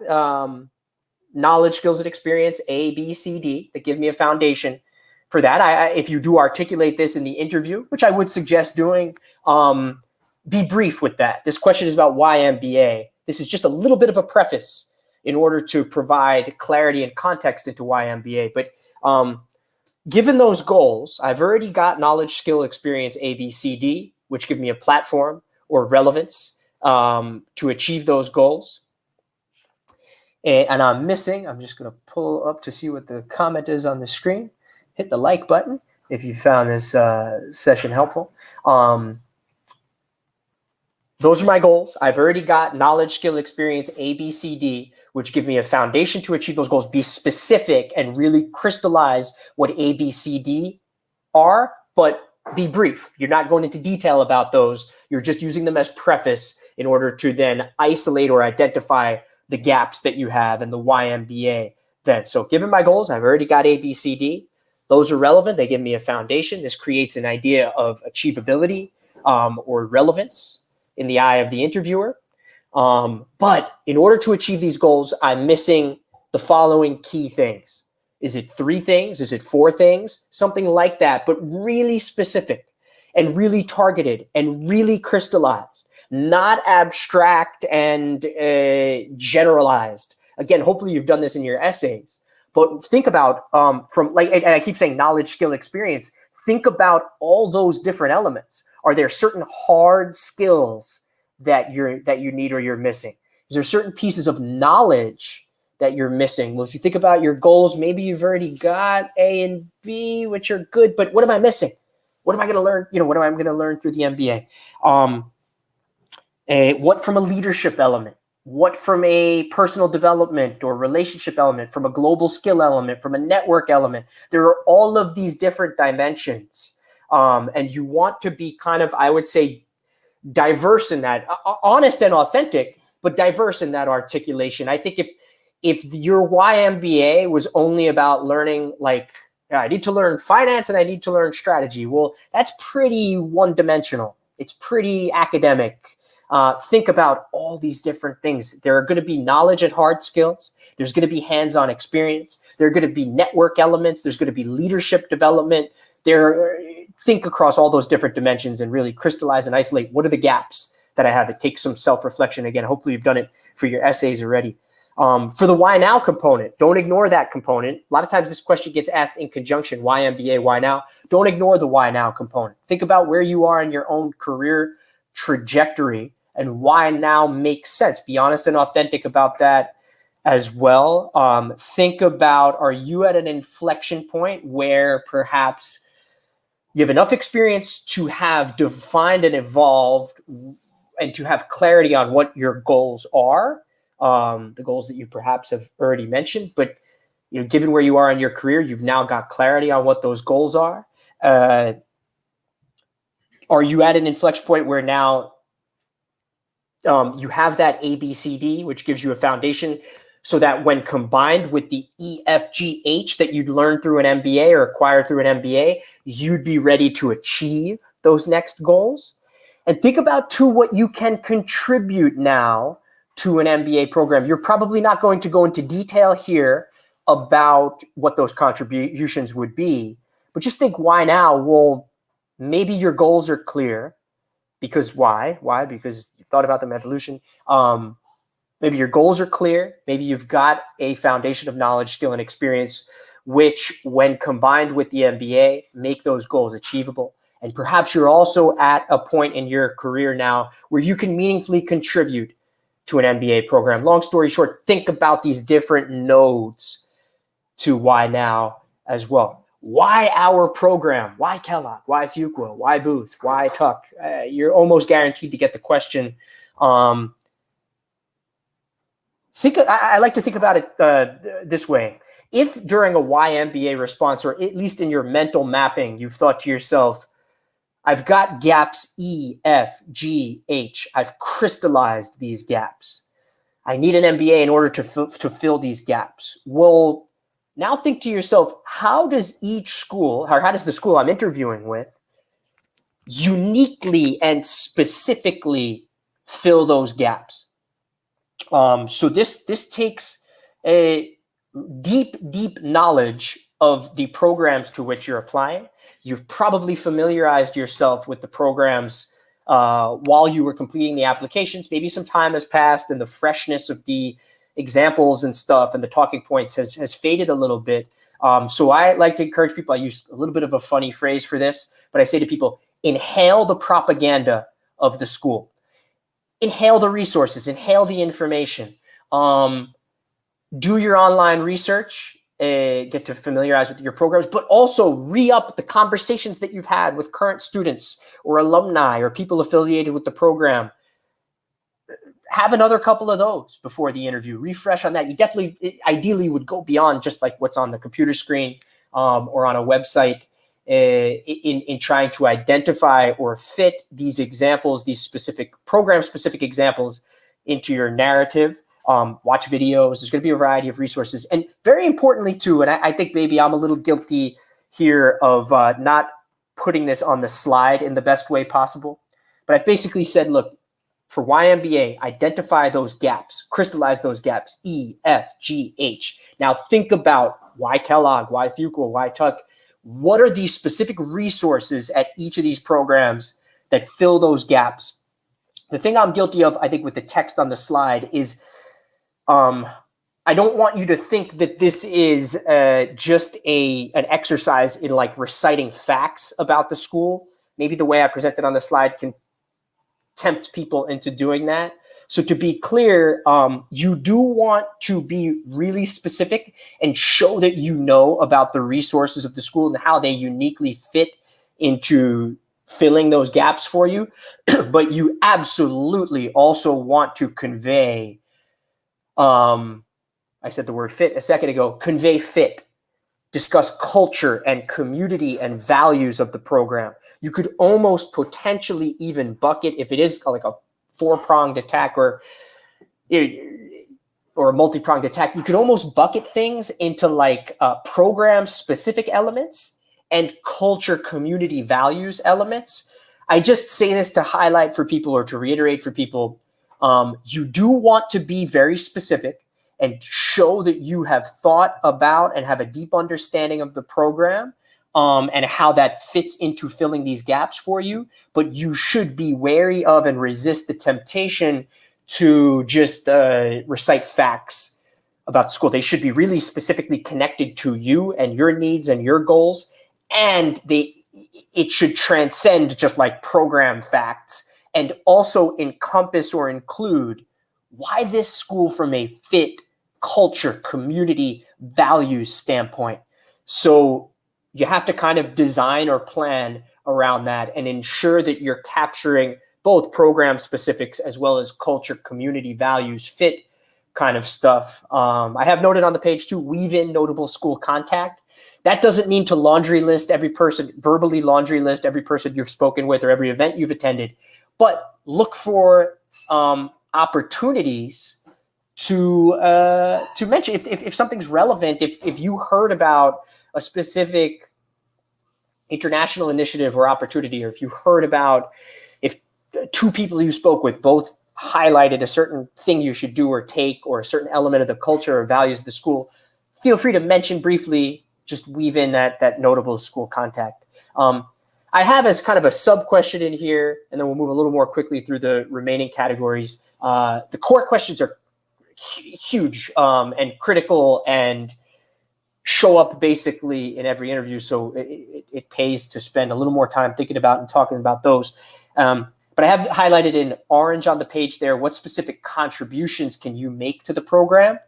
A: knowledge, skills, and experience, A, B, C, D, that give me a foundation for that. If you do articulate this in the interview, which I would suggest doing, be brief with that. This question is about why MBA. This is just a little bit of a preface in order to provide clarity and context into why MBA. But given those goals, I've already got knowledge, skill, experience, A, B, C, D, which give me a platform or relevance to achieve those goals. And I'm just going to pull up to see what the comment is on the screen. Hit the like button if you found this session helpful. Those are my goals. I've already got knowledge, skill, experience, A, B, C, D, which give me a foundation to achieve those goals. Be specific and really crystallize what A, B, C, D are, but be brief. You're not going into detail about those. You're just using them as preface in order to then isolate or identify the gaps that you have and the why MBA then. So given my goals, I've already got A, B, C, D. Those are relevant. They give me a foundation. This creates an idea of achievability or relevance in the eye of the interviewer. But in order to achieve these goals, I'm missing the following key things. Is it 3 things? Is it 4 things? Something like that, but really specific and really targeted and really crystallized, not abstract and generalized. Again, hopefully you've done this in your essays, but think about and I keep saying knowledge, skill, experience. Think about all those different elements. Are there certain hard skills that you need or you're missing? Is there certain pieces of knowledge that you're missing? Well, if you think about your goals, maybe you've already got A and B, which are good, but what am I missing? What am I going to learn? What am I going to learn through the MBA? What from a leadership element? What from a personal development or relationship element? From a global skill element? From a network element? There are all of these different dimensions. And you want to be kind of, I would say, diverse in that, honest and authentic, but diverse in that articulation. I think if your YMBA was only about learning, like, I need to learn finance and I need to learn strategy, well, that's pretty one-dimensional. It's pretty academic. Think about all these different things. There are going to be knowledge and hard skills. There's going to be hands-on experience. There are going to be network elements. There's going to be leadership development. Think across all those different dimensions and really crystallize and isolate what are the gaps that I have. It takes some self-reflection. Again, hopefully you've done it for your essays already. For the why now component, don't ignore that component. A lot of times this question gets asked in conjunction, why MBA, why now? Don't ignore the why now component. Think about where you are in your own career trajectory and why now makes sense. Be honest and authentic about that as well. Think about, are you at an inflection point where perhaps you have enough experience to have defined and evolved and to have clarity on what your goals are, the goals that you perhaps have already mentioned, but given where you are in your career, you've now got clarity on what those goals are. Are you at an inflection point where now you have that ABCD, which gives you a foundation so that when combined with the EFGH that you'd learn through an MBA or acquire through an MBA, you'd be ready to achieve those next goals? And think about, too, what you can contribute now to an MBA program. You're probably not going to go into detail here about what those contributions would be, but just think, why now? Well, maybe your goals are clear. Because why? Why? Because you've thought about them, evolution. Maybe your goals are clear. Maybe you've got a foundation of knowledge, skill, and experience which when combined with the MBA, make those goals achievable. And perhaps you're also at a point in your career now where you can meaningfully contribute to an MBA program. Long story short, think about these different nodes to why now as well. Why our program? Why Kellogg? Why Fuqua? Why Booth? Why Tuck? You're almost guaranteed to get the question. I like to think about it this way. If during a why MBA response, or at least in your mental mapping, you've thought to yourself, I've got gaps E, F, G, H. I've crystallized these gaps. I need an MBA in order to fill these gaps. Well, now think to yourself, how does each school, or how does the school I'm interviewing with uniquely and specifically fill those gaps? So this takes a deep knowledge of the programs to which you're applying. You've probably familiarized yourself with the programs while you were completing the applications. Maybe some time has passed and the freshness of the examples and stuff and the talking points has faded a little bit. So I like to encourage people, I use a little bit of a funny phrase for this, but I say to people, inhale the propaganda of the school. Inhale the resources, inhale the information. Do your online research, get to familiarize with your programs, but also re-up the conversations that you've had with current students or alumni or people affiliated with the program. Have another couple of those before the interview. Refresh on that. You definitely, ideally, would go beyond just like what's on the computer screen or on a website in trying to identify or fit these examples, these specific program-specific examples into your narrative. Watch videos. There's going to be a variety of resources. And very importantly, too, and I think maybe I'm a little guilty here of not putting this on the slide in the best way possible. But I've basically said, look, for YMBA, identify those gaps, crystallize those gaps, E, F, G, H. Now think about why Kellogg, why Fuqua, why Tuck. What are these specific resources at each of these programs that fill those gaps? The thing I'm guilty of, I think, with the text on the slide is I don't want you to think that this is just an exercise in like reciting facts about the school. Maybe the way I present it on the slide can tempt people into doing that. So to be clear, you do want to be really specific and show that you know about the resources of the school and how they uniquely fit into filling those gaps for you. But you absolutely also want to convey, I said the word fit a second ago, convey fit, discuss culture and community and values of the program. You could almost potentially even bucket, if it is like a four-pronged attack or a multi-pronged attack, you could almost bucket things into like program-specific elements and culture, community, values elements. I just say this to highlight for people or to reiterate for people, you do want to be very specific and show that you have thought about and have a deep understanding of the program and how that fits into filling these gaps for you. But you should be wary of and resist the temptation to just recite facts about the school. They should be really specifically connected to you and your needs and your goals. And it should transcend just like program facts and also encompass or include why this school from a fit, culture, community, values standpoint. So you have to kind of design or plan around that and ensure that you're capturing both program specifics as well as culture, community, values, fit kind of stuff. I have noted on the page too, weave in notable school contact. That doesn't mean to laundry list every person, verbally laundry list every person you've spoken with or every event you've attended, but look for opportunities to mention if something's relevant, if you heard about a specific international initiative or opportunity, or if you heard about if two people you spoke with both highlighted a certain thing you should do or take or a certain element of the culture or values of the school, feel free to mention briefly, just weave in that notable school contact. I have as kind of a sub question in here, and then we'll move a little more quickly through the remaining categories. The core questions are huge and critical and show up basically in every interview. So it pays to spend a little more time thinking about and talking about those. But I have highlighted in orange on the page there, what specific contributions can you make to the program?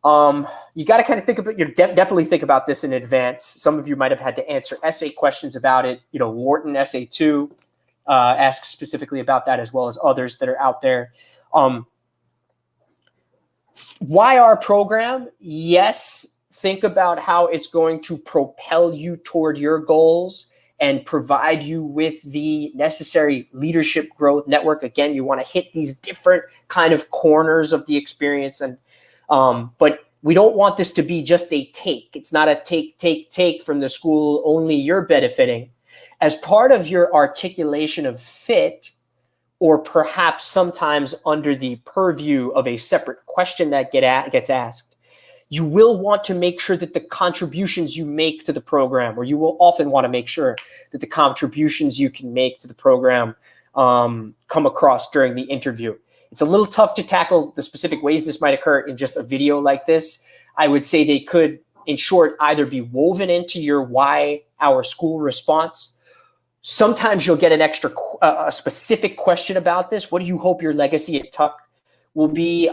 A: You got to kind of think about, definitely think about this in advance. Some of you might have had to answer essay questions about it. Wharton Essay 2 asks specifically about that, as well as others that are out there. Why our program? Yes, think about how it's going to propel you toward your goals and provide you with the necessary leadership growth network. Again, you want to hit these different kind of corners of the experience. And but we don't want this to be just a take. It's not a take from the school, only you're benefiting. As part of your articulation of fit, or perhaps sometimes under the purview of a separate question that gets asked, you will want to make sure that the contributions you make to the program, or you will often want to make sure that the contributions you can make to the program come across during the interview. It's a little tough to tackle the specific ways this might occur in just a video like this. I would say they could, in short, either be woven into your why our school response. Sometimes you'll get an extra, a specific question about this. What do you hope your legacy at Tuck will be?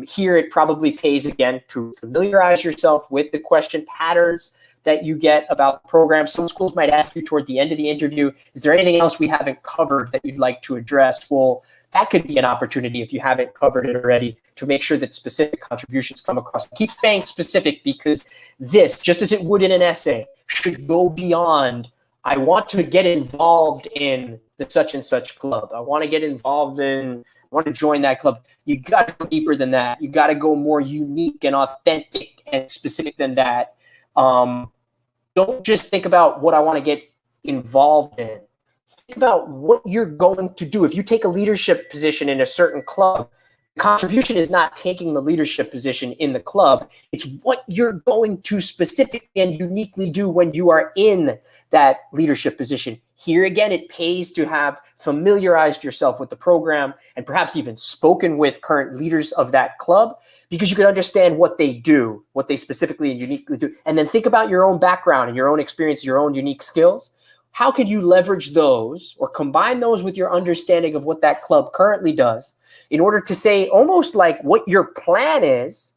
A: Here it probably pays, again, to familiarize yourself with the question patterns that you get about the program. Some schools might ask you toward the end of the interview, is there anything else we haven't covered that you'd like to address? Well, that could be an opportunity, if you haven't covered it already, to make sure that specific contributions come across. Keep staying specific, because this, just as it would in an essay, should go beyond, I want to get involved in the such and such club. I want to get involved in, I want to join that club. You got to go deeper than that. You got to go more unique and authentic and specific than that. Don't just think about what I want to get involved in. Think about what you're going to do. If you take a leadership position in a certain club, the contribution is not taking the leadership position in the club. It's what you're going to specifically and uniquely do when you are in that leadership position. Here again, it pays to have familiarized yourself with the program and perhaps even spoken with current leaders of that club, because you can understand what they do, what they specifically and uniquely do. And then think about your own background and your own experience, your own unique skills. How could you leverage those or combine those with your understanding of what that club currently does in order to say almost like what your plan is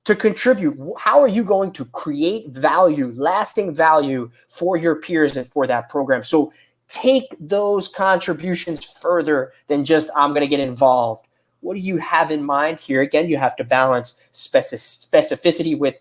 A: to contribute? How are you going to create value, lasting value for your peers and for that program? So take those contributions further than just, I'm going to get involved. What do you have in mind here? Again, you have to balance specificity with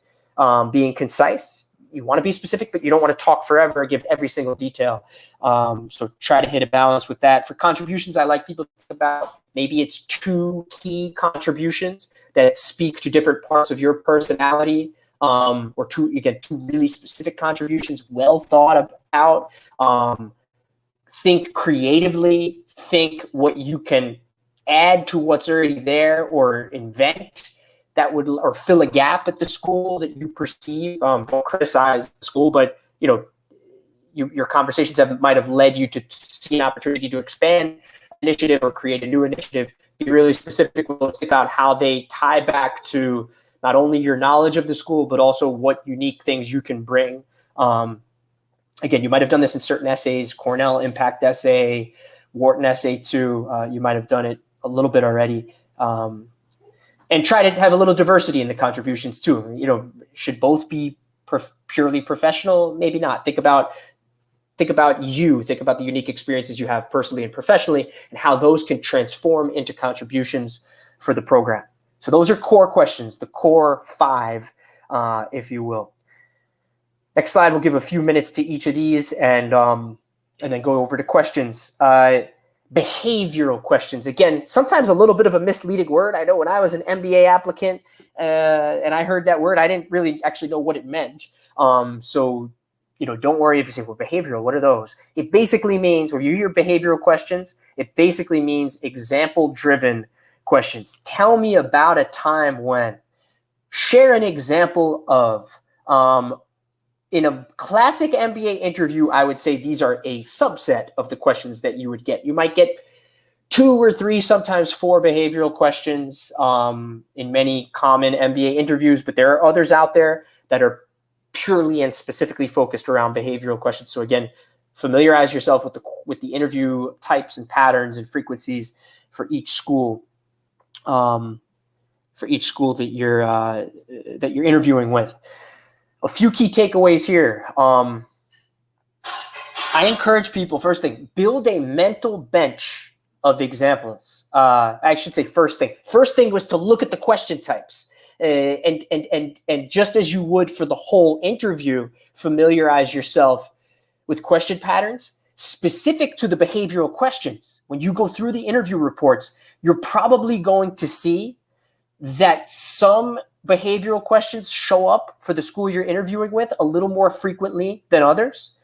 A: being concise. You want to be specific, but you don't want to talk forever or give every single detail. So try to hit a balance with that. For contributions, I like people to think about maybe it's 2 key contributions that speak to different parts of your personality, or 2 really specific contributions, well thought out. Think creatively. Think what you can add to what's already there or invent that would, or fill a gap at the school that you perceive. Don't criticize the school, but your conversations might have led you to see an opportunity to expand an initiative or create a new initiative. Be really specific about how they tie back to not only your knowledge of the school, but also what unique things you can bring. Again, you might have done this in certain essays, Cornell Impact Essay, Wharton Essay 2. You might have done it a little bit already. And try to have a little diversity in the contributions too. Should both be purely professional? Maybe not. Think about you. Think about the unique experiences you have personally and professionally, and how those can transform into contributions for the program. So those are core questions, the core 5, if you will. Next slide. We'll give a few minutes to each of these, and then go over to questions. Behavioral questions. Again, sometimes a little bit of a misleading word. I know when I was an MBA applicant and I heard that word, I didn't really actually know what it meant. So, don't worry if you say, well, behavioral, what are those? It basically means, when you hear behavioral questions, it basically means example-driven questions. Tell me about a time when. Share an example of. In a classic MBA interview, I would say these are a subset of the questions that you would get. You might get 2 or 3, sometimes 4 behavioral questions in many common MBA interviews, but there are others out there that are purely and specifically focused around behavioral questions. So again, familiarize yourself with the interview types and patterns and frequencies for each school. That you're interviewing with. A few key takeaways here. I encourage people, first thing, build a mental bench of examples. I should say first thing. First thing was to look at the question types. And just as you would for the whole interview, familiarize yourself with question patterns specific to the behavioral questions. When you go through the interview reports, you're probably going to see that some behavioral questions show up for the school you're interviewing with a little more frequently than others.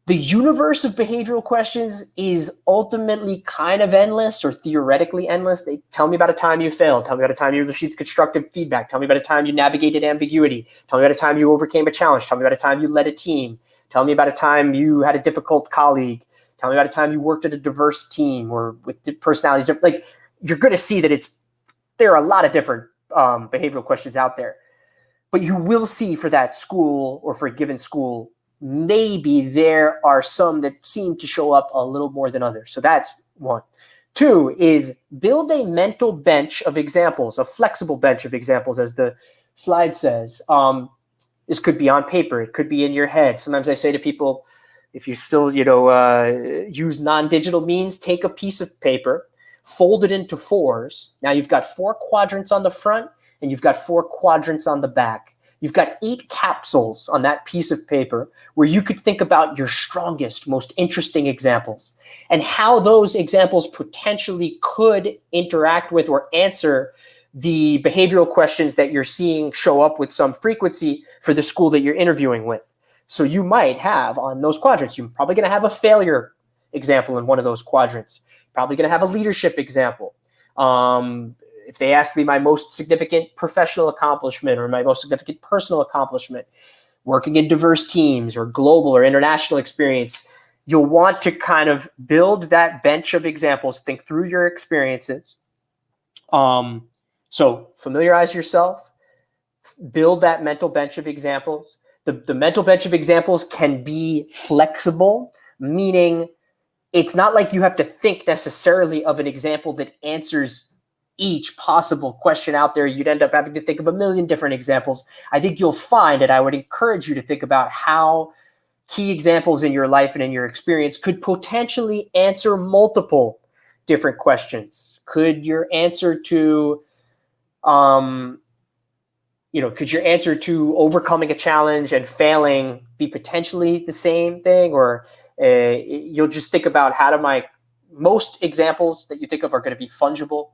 A: The universe of behavioral questions is ultimately kind of endless, or theoretically endless. They tell me about a time you failed. Tell me about a time you received constructive feedback. Tell me about a time you navigated ambiguity. Tell me about a time you overcame a challenge. Tell me about a time you led a team. Tell me about a time you had a difficult colleague. Tell me about a time you worked at a diverse team or with personalities. Like, you're going to see that there are a lot of different behavioral questions out there. But you will see for that school or for a given school, maybe there are some that seem to show up a little more than others. So that's one. Two is build a mental bench of examples, a flexible bench of examples, as the slide says. This could be on paper. It could be in your head. Sometimes I say to people, if you still, use non-digital means, take a piece of paper, fold it into fours. Now you've got 4 quadrants on the front and you've got 4 quadrants on the back. You've got 8 capsules on that piece of paper where you could think about your strongest, most interesting examples and how those examples potentially could interact with or answer the behavioral questions that you're seeing show up with some frequency for the school that you're interviewing with. So you might have on those quadrants, you're probably going to have a failure example in one of those quadrants. Probably going to have a leadership example. If they ask me my most significant professional accomplishment or my most significant personal accomplishment, working in diverse teams or global or international experience, you'll want to kind of build that bench of examples, think through your experiences. So familiarize yourself, build that mental bench of examples. The mental bench of examples can be flexible, meaning it's not like you have to think necessarily of an example that answers each possible question out there. You'd end up having to think of a million different examples. I think you'll find, and I would encourage you to think about how key examples in your life and in your experience could potentially answer multiple different questions. Could your answer to, could your answer to overcoming a challenge and failing be potentially the same thing? Or you'll just think about most examples that you think of are going to be fungible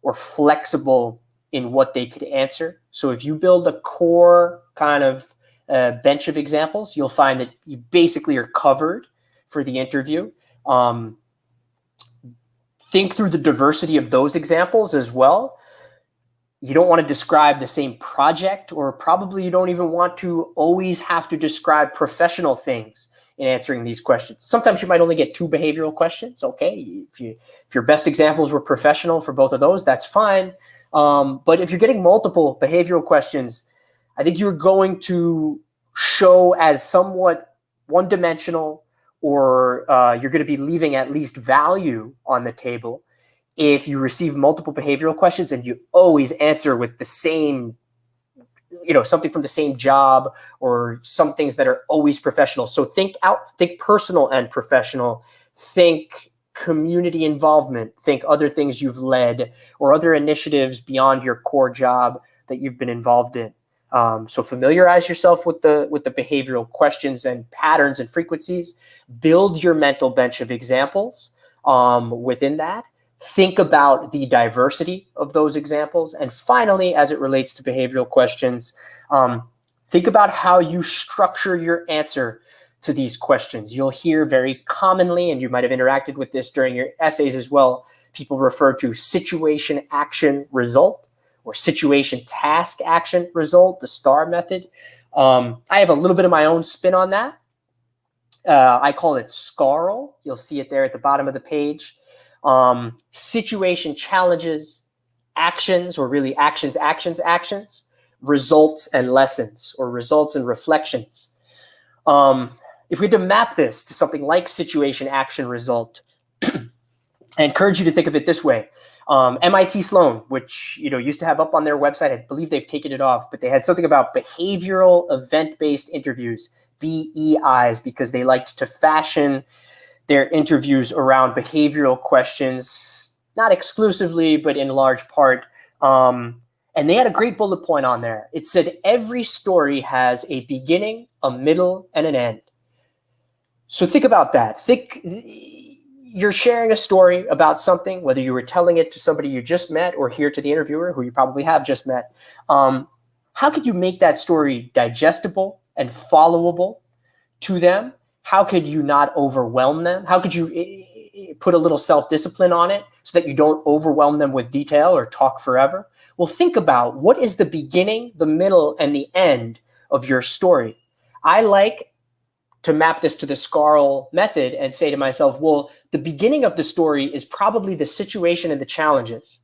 A: or flexible in what they could answer. So if you build a core kind of bench of examples, you'll find that you basically are covered for the interview. Think through the diversity of those examples as well. You don't want to describe the same project, or probably you don't even want to always have to describe professional things in answering these questions. Sometimes you might only get 2 behavioral questions. Okay, if your best examples were professional for both of those, that's fine. But if you're getting multiple behavioral questions, I think you're going to show as somewhat one-dimensional, or you're going to be leaving at least value on the table if you receive multiple behavioral questions and you always answer with the same, something from the same job, or some things that are always professional. So think personal and professional, think community involvement, think other things you've led or other initiatives beyond your core job that you've been involved in. So familiarize yourself with the behavioral questions and patterns and frequencies. Build your mental bench of examples within that. Think about the diversity of those examples. And finally, as it relates to behavioral questions, think about how you structure your answer to these questions. You'll hear very commonly, and you might have interacted with this during your essays as well, people refer to situation, action, result, or situation, task, action, result, the STAR method. I have a little bit of my own spin on that. I call it SCARL. You'll see it there at the bottom of the page. Situation, challenges, actions, or really actions, results and lessons, or results and reflections. If we had to map this to something like situation, action, result, I encourage you to think of it this way. MIT Sloan, which used to have up on their website, I believe they've taken it off, but they had something about behavioral event-based interviews, BEIs, because they liked to fashion their interviews around behavioral questions, not exclusively, but in large part. And they had a great bullet point on there. It said, every story has a beginning, a middle, and an end. So think about that. You're sharing a story about something, whether you were telling it to somebody you just met or here to the interviewer who you probably have just met. How could you make that story digestible and followable to them? How could you not overwhelm them? How could you put a little self-discipline on it so that you don't overwhelm them with detail or talk forever? Well, think about what is the beginning, the middle, and the end of your story. I like to map this to the SCARL method and say to myself, well, the beginning of the story is probably the situation and the challenges.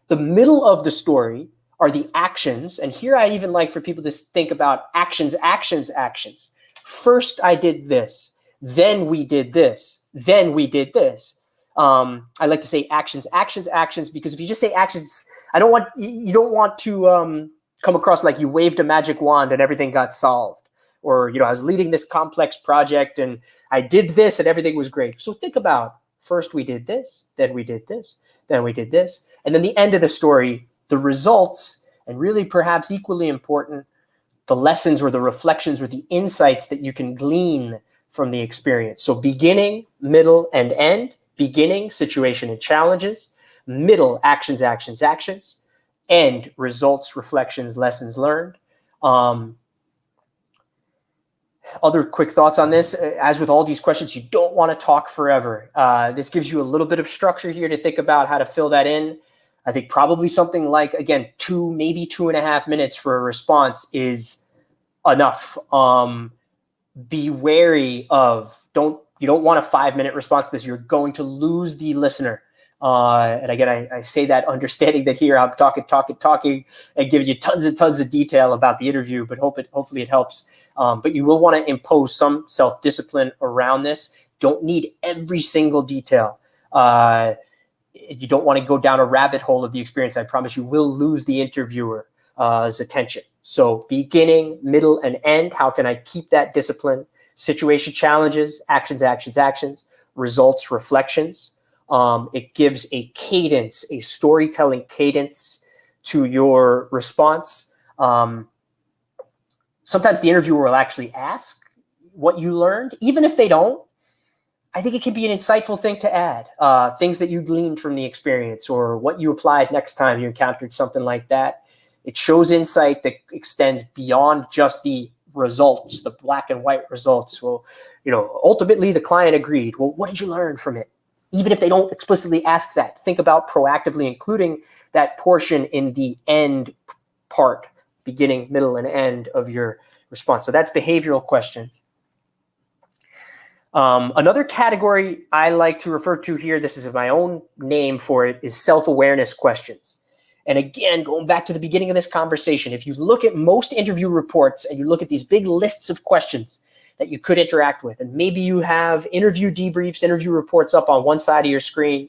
A: The middle of the story are the actions. And here I even like for people to think about actions, actions, actions. First, I did this. Then we did this. Then we did this. I like to say actions, actions, actions, because if you just say actions, you don't want to come across like you waved a magic wand and everything got solved. Or, I was leading this complex project and I did this and everything was great. So think about, first we did this, then we did this, then we did this. And then the end of the story, the results, and really perhaps equally important, the lessons or the reflections or the insights that you can glean from the experience. So beginning, middle, and end. Beginning, situation and challenges. Middle, actions, actions, actions. End, results, reflections, lessons learned. Other quick thoughts on this. As with all these questions, you don't want to talk forever. This gives you a little bit of structure here to think about how to fill that in. I think probably something like, again, 2, maybe 2.5 minutes for a response is enough. Be wary of, you don't want a 5-minute response to this. You're going to lose the listener. And again, I say that understanding that here I'm talking and giving you tons and tons of detail about the interview, but hopefully it helps. But you will want to impose some self-discipline around this. Don't need every single detail. You don't want to go down a rabbit hole of the experience. I promise you will lose the interviewer's attention. So beginning, middle, and end. How can I keep that discipline? Situation, challenges, actions, actions, actions, results, reflections. It gives a cadence, a storytelling cadence to your response. Sometimes the interviewer will actually ask what you learned. Even if they don't, I think it can be an insightful thing to add. Things that you gleaned from the experience or what you applied next time you encountered something like that. It shows insight that extends beyond just the results, the black and white results. Well, ultimately the client agreed. Well, what did you learn from it? Even if they don't explicitly ask that, think about proactively including that portion in the end part, beginning, middle, and end of your response. So that's behavioral question. Another category I like to refer to here, this is my own name for it, is self-awareness questions. And again, going back to the beginning of this conversation, if you look at most interview reports and you look at these big lists of questions that you could interact with, and maybe you have interview debriefs, interview reports up on one side of your screen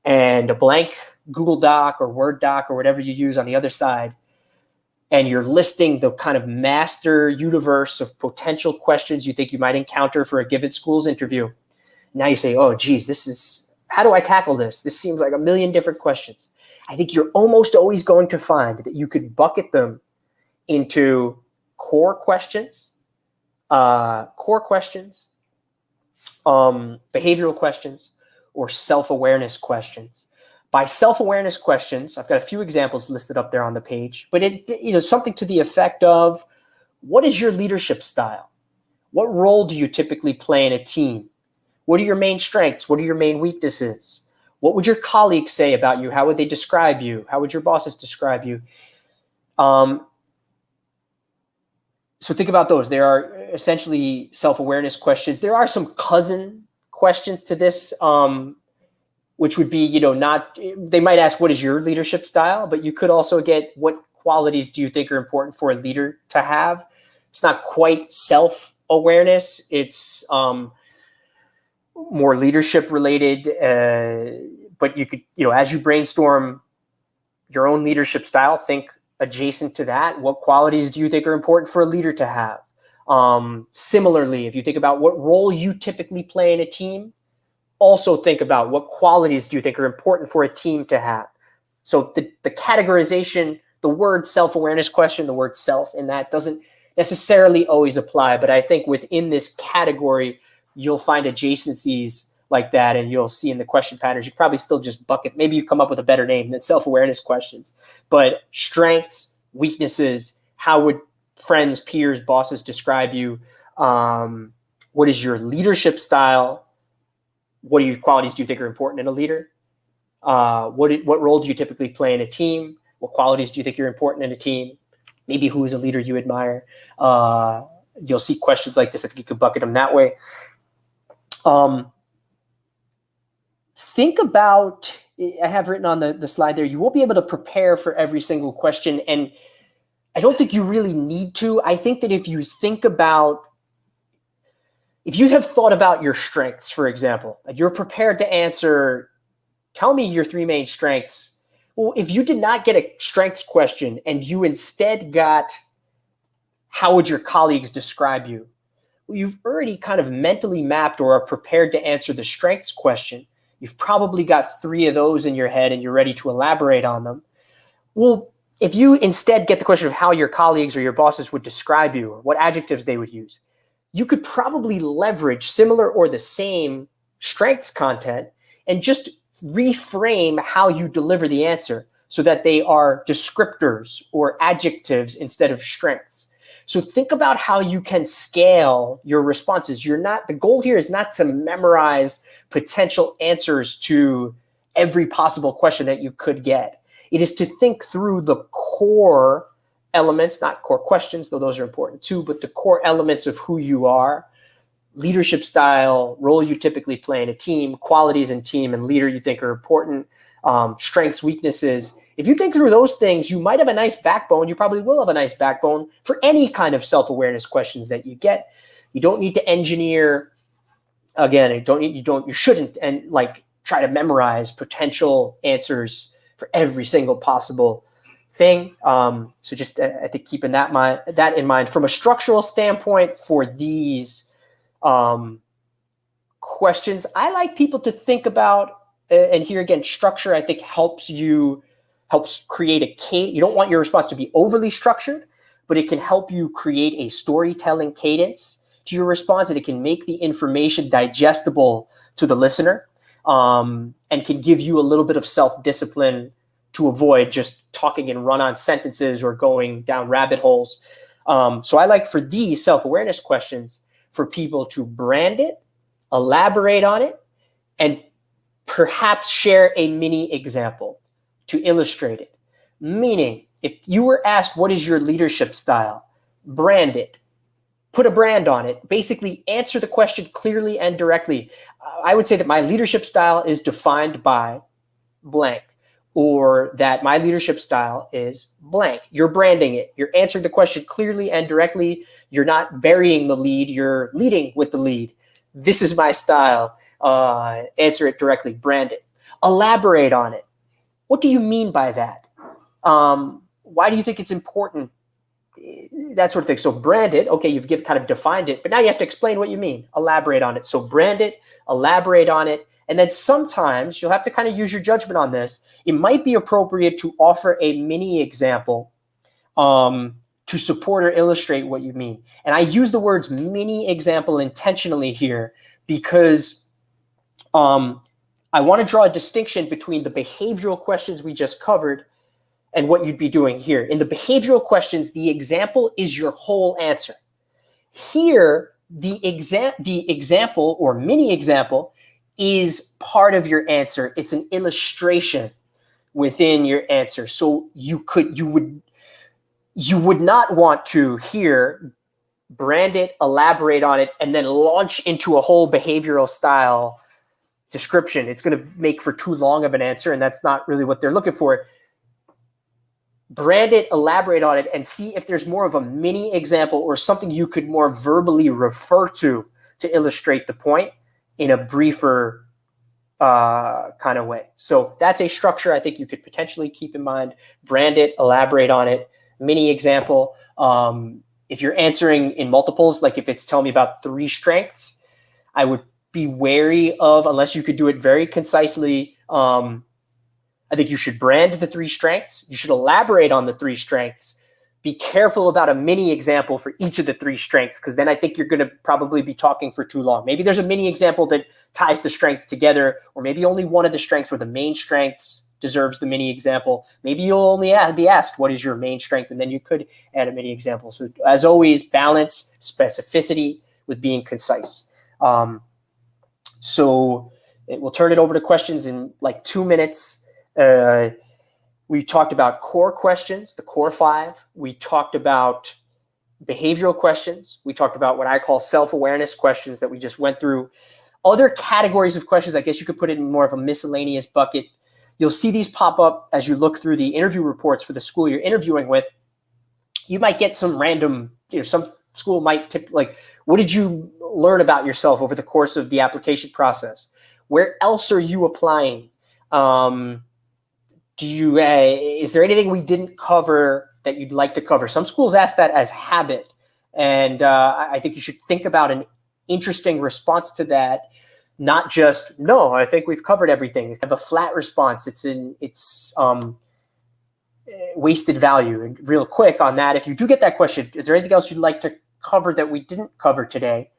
A: and a blank Google Doc or Word doc or whatever you use on the other side, and you're listing the kind of master universe of potential questions you think you might encounter for a given school's interview. Now you say, oh, geez, how do I tackle this? This seems like a million different questions. I think you're almost always going to find that you could bucket them into core questions, behavioral questions, or self-awareness questions. By self-awareness questions, I've got a few examples listed up there on the page, but something to the effect of, what is your leadership style? What role do you typically play in a team? What are your main strengths? What are your main weaknesses? What would your colleagues say about you? How would they describe you? How would your bosses describe you? So think about those. There are essentially self-awareness questions. There are some cousin questions to this, which would be, they might ask, what is your leadership style? But you could also get, what qualities do you think are important for a leader to have? It's not quite self-awareness. It's more leadership related. But you could, as you brainstorm your own leadership style, think adjacent to that. What qualities do you think are important for a leader to have? Similarly, if you think about what role you typically play in a team, also think about what qualities do you think are important for a team to have. So the categorization, the word self-awareness question, the word self in that doesn't necessarily always apply, but I think within this category, you'll find adjacencies like that, and you'll see in the question patterns, you probably still just bucket, maybe you come up with a better name than self-awareness questions, but strengths, weaknesses, how would friends, peers, bosses describe you? What is your leadership style? What qualities do you think are important in a leader? What role do you typically play in a team? What qualities do you think are important in a team? Maybe who is a leader you admire? You'll see questions like this. I think you could bucket them that way. Think about, I have written on the slide there, you won't be able to prepare for every single question. And I don't think you really need to. I think that if you have thought about your strengths, for example, like you're prepared to answer, tell me your 3 main strengths. Well, if you did not get a strengths question and you instead got, how would your colleagues describe you? Well, you've already kind of mentally mapped or are prepared to answer the strengths question. You've probably got 3 of those in your head and you're ready to elaborate on them. Well, if you instead get the question of how your colleagues or your bosses would describe you or what adjectives they would use, you could probably leverage similar or the same strengths content and just reframe how you deliver the answer so that they are descriptors or adjectives instead of strengths. So think about how you can scale your responses. The goal here is not to memorize potential answers to every possible question that you could get. It is to think through the core elements, not core questions, though those are important too, but the core elements of who you are, leadership style, role you typically play in a team, qualities in team and leader you think are important, strengths, weaknesses. If you think through those things, you might have a nice backbone. You probably will have a nice backbone for any kind of self-awareness questions that you get. You don't need to engineer, again, you shouldn't try to memorize potential answers for every single possible thing. So just I think keeping that in mind from a structural standpoint for these questions, I like people to think about, and here again, structure I think helps create a cadence. You don't want your response to be overly structured, but it can help you create a storytelling cadence to your response, and it can make the information digestible to the listener, and can give you a little bit of self-discipline to avoid just talking in run-on sentences or going down rabbit holes. So I like for these self-awareness questions for people to brand it, elaborate on it, and perhaps share a mini example to illustrate it. Meaning, if you were asked, what is your leadership style? Brand it. Put a brand on it. Basically, answer the question clearly and directly. I would say that my leadership style is defined by blank, or that my leadership style is blank. You're branding it. You're answering the question clearly and directly. You're not burying the lead. You're leading with the lead. This is my style. Answer it directly. Brand it. Elaborate on it. What do you mean by that? Why do you think it's important? That sort of thing. So brand it. Okay, you've kind of defined it, but now you have to explain what you mean. Elaborate on it. So brand it, elaborate on it. And then sometimes you'll have to kind of use your judgment on this. It might be appropriate to offer a mini example to support or illustrate what you mean. And I use the words mini example intentionally here because I want to draw a distinction between the behavioral questions we just covered and what you'd be doing here. In the behavioral questions, the example is your whole answer. Here, the example or mini example is part of your answer. It's an illustration within your answer. So you would not want to here brand it, elaborate on it, and then launch into a whole behavioral style description. It's going to make for too long of an answer, and that's not really what they're looking for. brand it, elaborate on it, and see if there's more of a mini example or something you could more verbally refer to illustrate the point in a briefer kind of way. So that's a structure I think you could potentially keep in mind. Brand it, elaborate on it, mini example. If you're answering in multiples, like if it's telling me about 3 strengths, I would be wary of, unless you could do it very concisely, I think you should brand the 3 strengths. You should elaborate on the 3 strengths. Be careful about a mini example for each of the 3 strengths, because then I think you're going to probably be talking for too long. Maybe there's a mini example that ties the strengths together, or maybe only one of the strengths or the main strengths deserves the mini example. Maybe you'll only be asked, what is your main strength? And then you could add a mini example. So as always, balance specificity with being concise. So we'll turn it over to questions in like 2 minutes. We talked about core questions, the core 5. We talked about behavioral questions. We talked about what I call self-awareness questions that we just went through. Other categories of questions, I guess you could put it in more of a miscellaneous bucket. You'll see these pop up as you look through the interview reports for the school you're interviewing with. You might get some random, some school might tip, like, what did you learn about yourself over the course of the application process? Where else are you applying? Is there anything we didn't cover that you'd like to cover? Some schools ask that as habit. And I think you should think about an interesting response to that. Not just, no, I think we've covered everything. Have a flat response. It's wasted value. And real quick on that, if you do get that question, is there anything else you'd like to cover that we didn't cover today?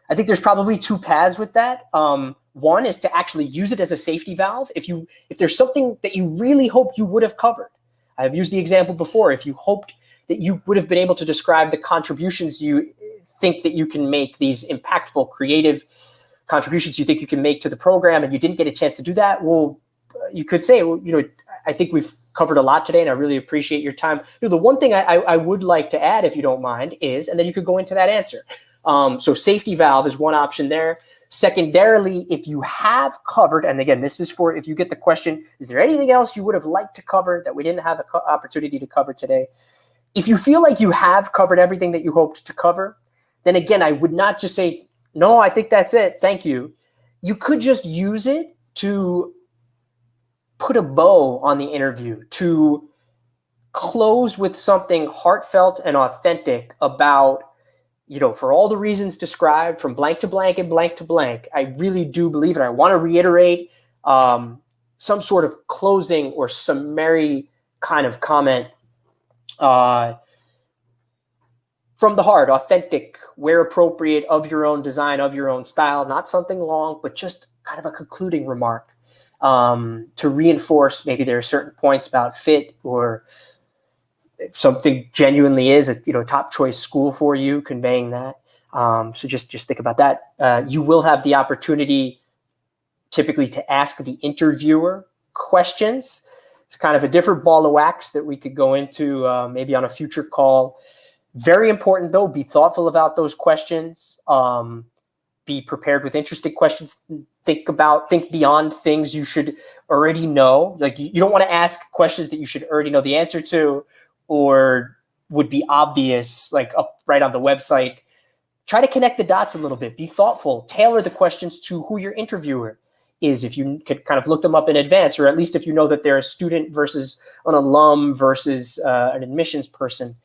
A: I think there's probably 2 paths with that. One is to actually use it as a safety valve. If there's something that you really hope you would have covered, I've used the example before. If you hoped that you would have been able to describe the contributions you think that you can make, these impactful, creative contributions you think you can make to the program, and you didn't get a chance to do that, well, you could say, well, I think we've covered a lot today, and I really appreciate your time. The one thing I would like to add, if you don't mind, is, and then you could go into that answer. So safety valve is one option there. Secondarily, if you have covered, and again, this is for if you get the question, is there anything else you would have liked to cover that we didn't have an opportunity to cover today? If you feel like you have covered everything that you hoped to cover, then again, I would not just say, no, I think that's it, thank you. You could just use it to put a bow on the interview, to close with something heartfelt and authentic about, for all the reasons described from blank to blank and blank to blank, I really do believe, and I want to reiterate some sort of closing or summary kind of comment from the heart, authentic, where appropriate, of your own design, of your own style, not something long, but just kind of a concluding remark to reinforce maybe there are certain points about fit, or something genuinely is a top choice school for you, conveying that. So just think about that. You will have the opportunity typically to ask the interviewer questions. It's kind of a different ball of wax that we could go into maybe on a future call. Very important though, be thoughtful about those questions. Be prepared with interesting questions. Think beyond things you should already know. Like you don't want to ask questions that you should already know the answer to, or would be obvious, like up right on the website. Try to connect the dots a little bit. Be thoughtful. Tailor the questions to who your interviewer is, if you could kind of look them up in advance, or at least if you know that they're a student versus an alum versus an admissions person.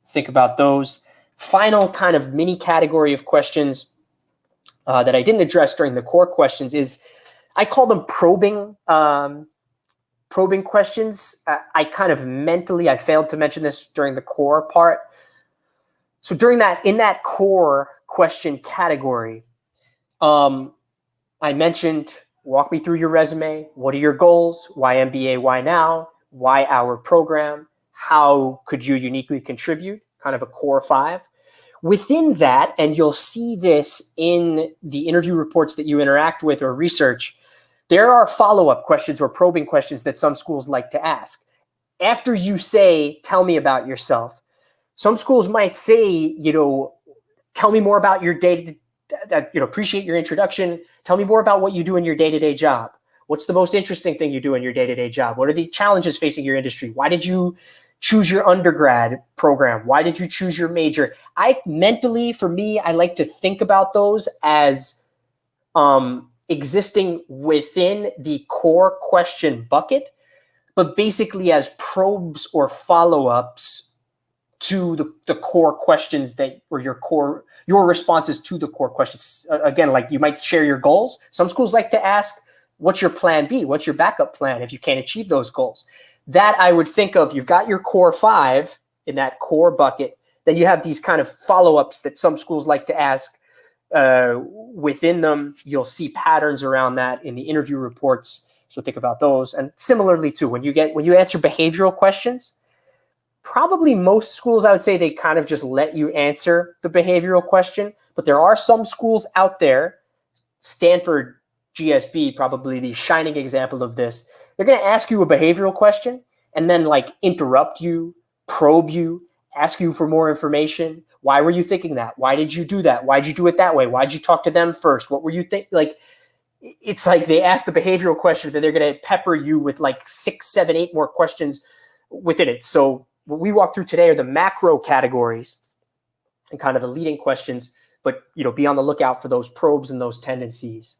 A: Think about those. Final kind of mini category of questions that I didn't address during the core questions is, I call them probing questions. I kind of I failed to mention this during the core part. So in that core question category, I mentioned, walk me through your resume. What are your goals? Why MBA? Why now? Why our program? How could you uniquely contribute? Kind of a core 5. Within that, and you'll see this in the interview reports that you interact with or research, there are follow-up questions or probing questions that some schools like to ask. After you say, tell me about yourself, some schools might say, tell me more about your day-to-day, appreciate your introduction. Tell me more about what you do in your day-to-day job. What's the most interesting thing you do in your day-to-day job? What are the challenges facing your industry? Why did you choose your undergrad program? Why did you choose your major? For me, I like to think about those as existing within the core question bucket, but basically as probes or follow-ups to the core questions or your responses to the core questions. Again, like you might share your goals. Some schools like to ask, what's your plan B? What's your backup plan if you can't achieve those goals? That I would think of, you've got your core 5 in that core bucket, then you have these kind of follow-ups that some schools like to ask. Within them, you'll see patterns around that in the interview reports. So think about those. And similarly too, when you answer behavioral questions, probably most schools, I would say, they kind of just let you answer the behavioral question. But there are some schools out there, Stanford GSB, probably the shining example of this. They're going to ask you a behavioral question and then like interrupt you, probe you, ask you for more information. Why were you thinking that? Why did you do that? Why'd you do it that way? Why'd you talk to them first? What were you thinking? Like, it's like they ask the behavioral question, but they're going to pepper you with like 6, 7, 8 more questions within it. So what we walk through today are the macro categories and kind of the leading questions, but be on the lookout for those probes and those tendencies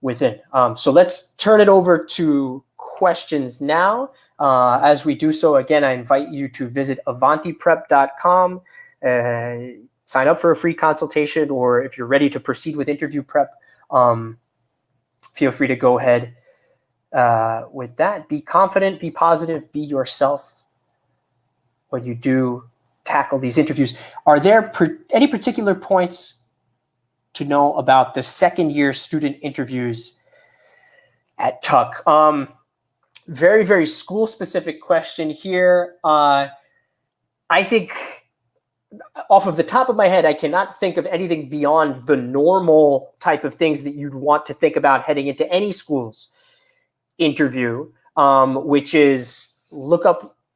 A: within. So let's turn it over to questions now. As we do so, again, I invite you to visit avantiprep.com, sign up for a free consultation, or if you're ready to proceed with interview prep, feel free to go ahead with that. Be confident, be positive, be yourself when you do tackle these interviews. Are there any particular points to know about the second-year student interviews at Tuck? Very, very school-specific question here. I think off of the top of my head, I cannot think of anything beyond the normal type of things that you'd want to think about heading into any school's interview, which is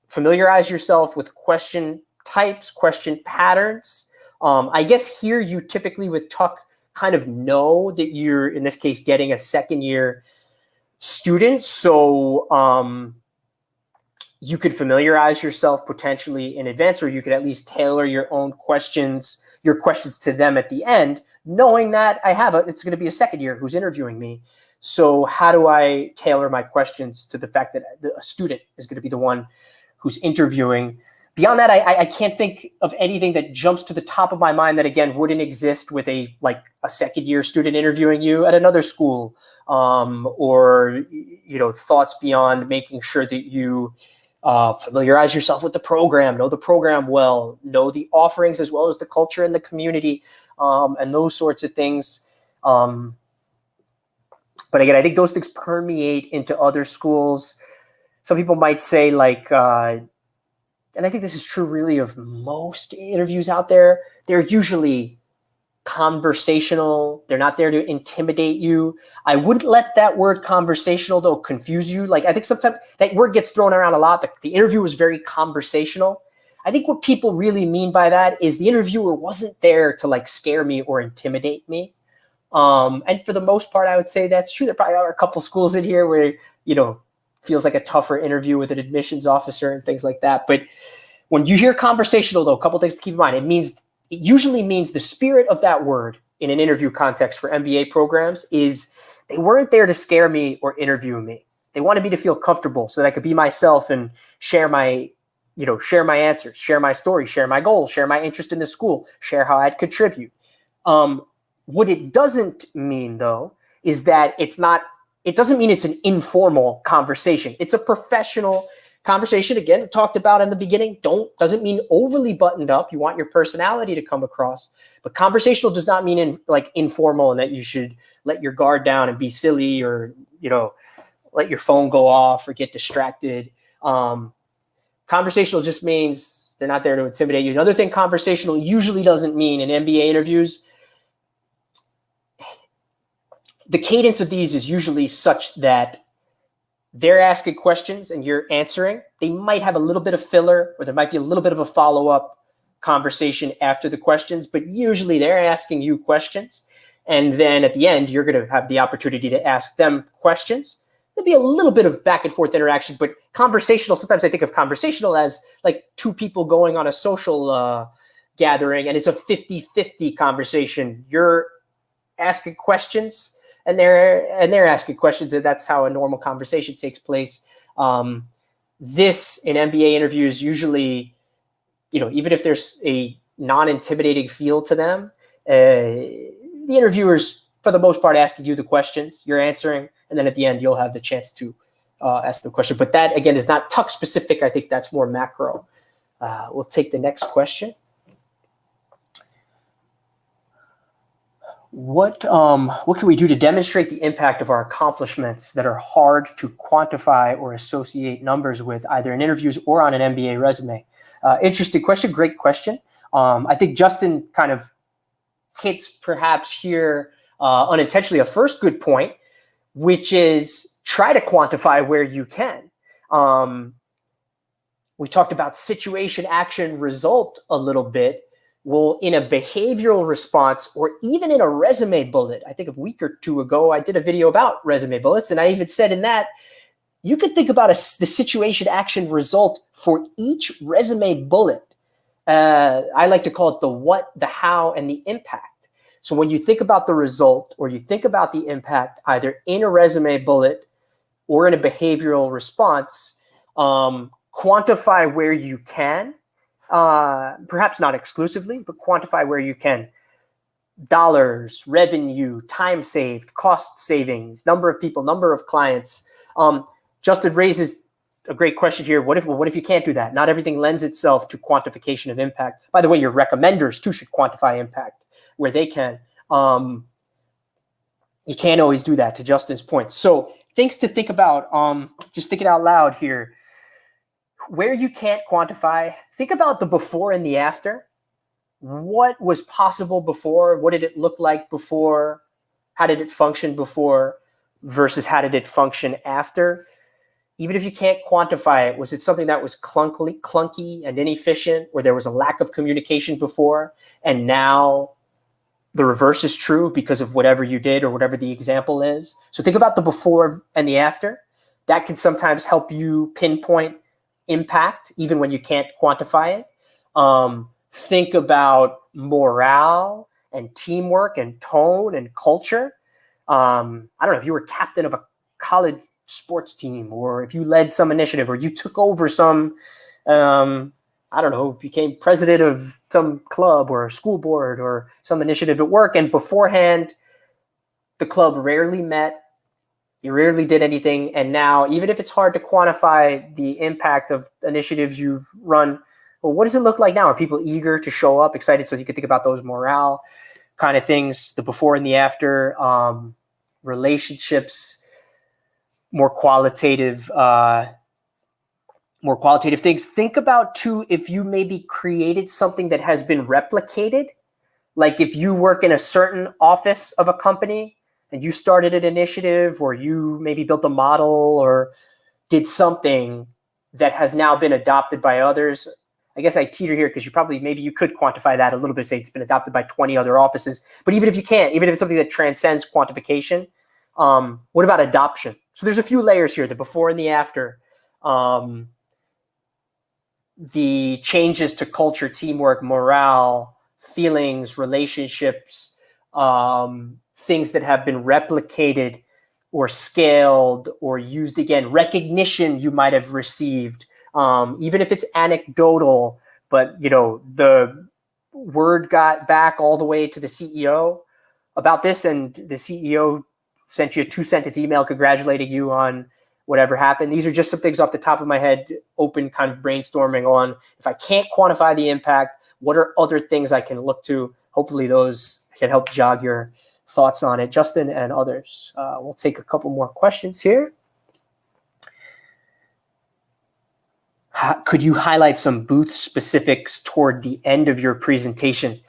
A: familiarize yourself with question types, question patterns. I guess here you typically with Tuck kind of know that you're, in this case, getting a second-year student. So you could familiarize yourself potentially in advance, or you could at least tailor your questions to them at the end, knowing that it's going to be a second year who's interviewing me. So how do I tailor my questions to the fact that a student is going to be the one who's interviewing? Beyond that, I can't think of anything that jumps to the top of my mind that, again, wouldn't exist with a second-year student interviewing you at another school, or thoughts beyond making sure that you familiarize yourself with the program, know the program well, know the offerings as well as the culture and the community, and those sorts of things. But again, I think those things permeate into other schools. Some people might say and I think this is true really of most interviews out there, they're usually conversational. They're not there to intimidate you. I wouldn't let that word conversational, though, confuse you. I think sometimes that word gets thrown around a lot. The interview was very conversational. I think what people really mean by that is the interviewer wasn't there to scare me or intimidate me. And for the most part, I would say that's true. There probably are a couple schools in here where, feels like a tougher interview with an admissions officer and things like that. But when you hear conversational, though, a couple things to keep in mind. It usually means the spirit of that word in an interview context for MBA programs is they weren't there to scare me or interview me. They wanted me to feel comfortable so that I could be myself and share my answers, share my story, share my goals, share my interest in the school, share how I'd contribute. What it doesn't mean, though, is that it doesn't mean it's an informal conversation. It's a professional conversation. Again, talked about in the beginning, doesn't mean overly buttoned up. You want your personality to come across, but conversational does not mean informal and that you should let your guard down and be silly or, let your phone go off or get distracted. Conversational just means they're not there to intimidate you. Another thing conversational usually doesn't mean in MBA interviews, the cadence of these is usually such that they're asking questions and you're answering. They might have a little bit of filler, or there might be a little bit of a follow-up conversation after the questions, but usually they're asking you questions. And then at the end, you're going to have the opportunity to ask them questions. there'll be a little bit of back and forth interaction, but conversational, sometimes I think of conversational as like two people going on a social gathering, and it's a 50-50 conversation. You're asking questions and they're asking questions, and that's how a normal conversation takes place. This in MBA interviews usually, even if there's a non-intimidating feel to them, the interviewers, for the most part, asking you the questions, you're answering, and then at the end, you'll have the chance to ask the question. But that, again, is not Tuck specific. I think that's more macro. We'll take the next question. What can we do to demonstrate the impact of our accomplishments that are hard to quantify or associate numbers with, either in interviews or on an MBA resume? Interesting question. Great question. I think Justin kind of hits perhaps here unintentionally a first good point, which is try to quantify where you can. We talked about situation, action, result a little bit. Well, in a behavioral response or even in a resume bullet, I think a week or two ago, I did a video about resume bullets, and I even said in that, you could think about the situation, action, result for each resume bullet. I like to call it the what, the how, and the impact. So when you think about the result or you think about the impact, either in a resume bullet or in a behavioral response, quantify where you can, perhaps not exclusively, but quantify where you can. Dollars, revenue, time saved, cost savings, number of people, number of clients. Justin raises a great question here. What if you can't do that? Not everything lends itself to quantification of impact. By the way, your recommenders too should quantify impact where they can. You can't always do that, to Justin's point. So things to think about, just thinking out loud here. Where you can't quantify, think about the before and the after. What was possible before? What did it look like before? How did it function before versus how did it function after? Even if you can't quantify it, was it something that was clunky and inefficient, where there was a lack of communication before, and now the reverse is true because of whatever you did or whatever the example is? So think about the before and the after. That can sometimes help you pinpoint impact, even when you can't quantify it. Think about morale and teamwork and tone and culture. I don't know, if you were captain of a college sports team, or if you led some initiative, or you took over some, I don't know, became president of some club or school board or some initiative at work, and beforehand, the club rarely met, you rarely did anything, and now, even if it's hard to quantify the impact of initiatives you've run, well, what does it look like now? Are people eager to show up, excited? So you can think about those morale kind of things, the before and the after, relationships, more qualitative things. Think about too, if you maybe created something that has been replicated, like if you work in a certain office of a company and you started an initiative, or you maybe built a model or did something that has now been adopted by others. I guess I teeter here because maybe you could quantify that a little bit, say it's been adopted by 20 other offices. But even if you can't, even if it's something that transcends quantification, what about adoption? So there's a few layers here, the before and the after. The changes to culture, teamwork, morale, feelings, relationships, things that have been replicated or scaled or used again, recognition you might have received, even if it's anecdotal, but the word got back all the way to the CEO about this, and the CEO sent you a 2-sentence email congratulating you on whatever happened. These are just some things off the top of my head, open kind of brainstorming on, if I can't quantify the impact, what are other things I can look to? Hopefully those can help jog your thoughts on it. Justin and others. We'll take a couple more questions here. Could you highlight some booth specifics toward the end of your presentation?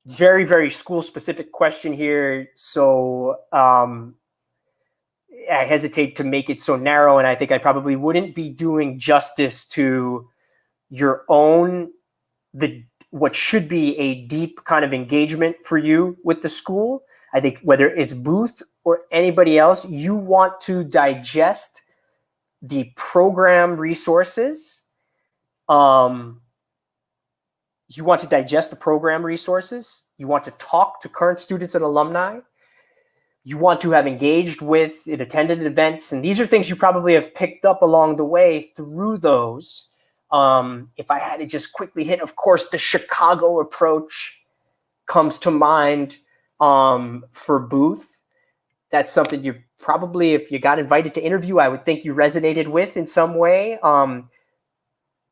A: Very, very school specific question here. So I hesitate to make it so narrow, and I think I probably wouldn't be doing justice to your own, what should be a deep kind of engagement for you with the school. I think whether it's booth or anybody else, you want to digest the program resources. You want to digest the program resources. You want to talk to current students and alumni. You want to have engaged with and attended events. And these are things you probably have picked up along the way through those. If I had to just quickly hit, of course, the Chicago approach comes to mind for Booth. That's something you probably, if you got invited to interview, I would think you resonated with in some way.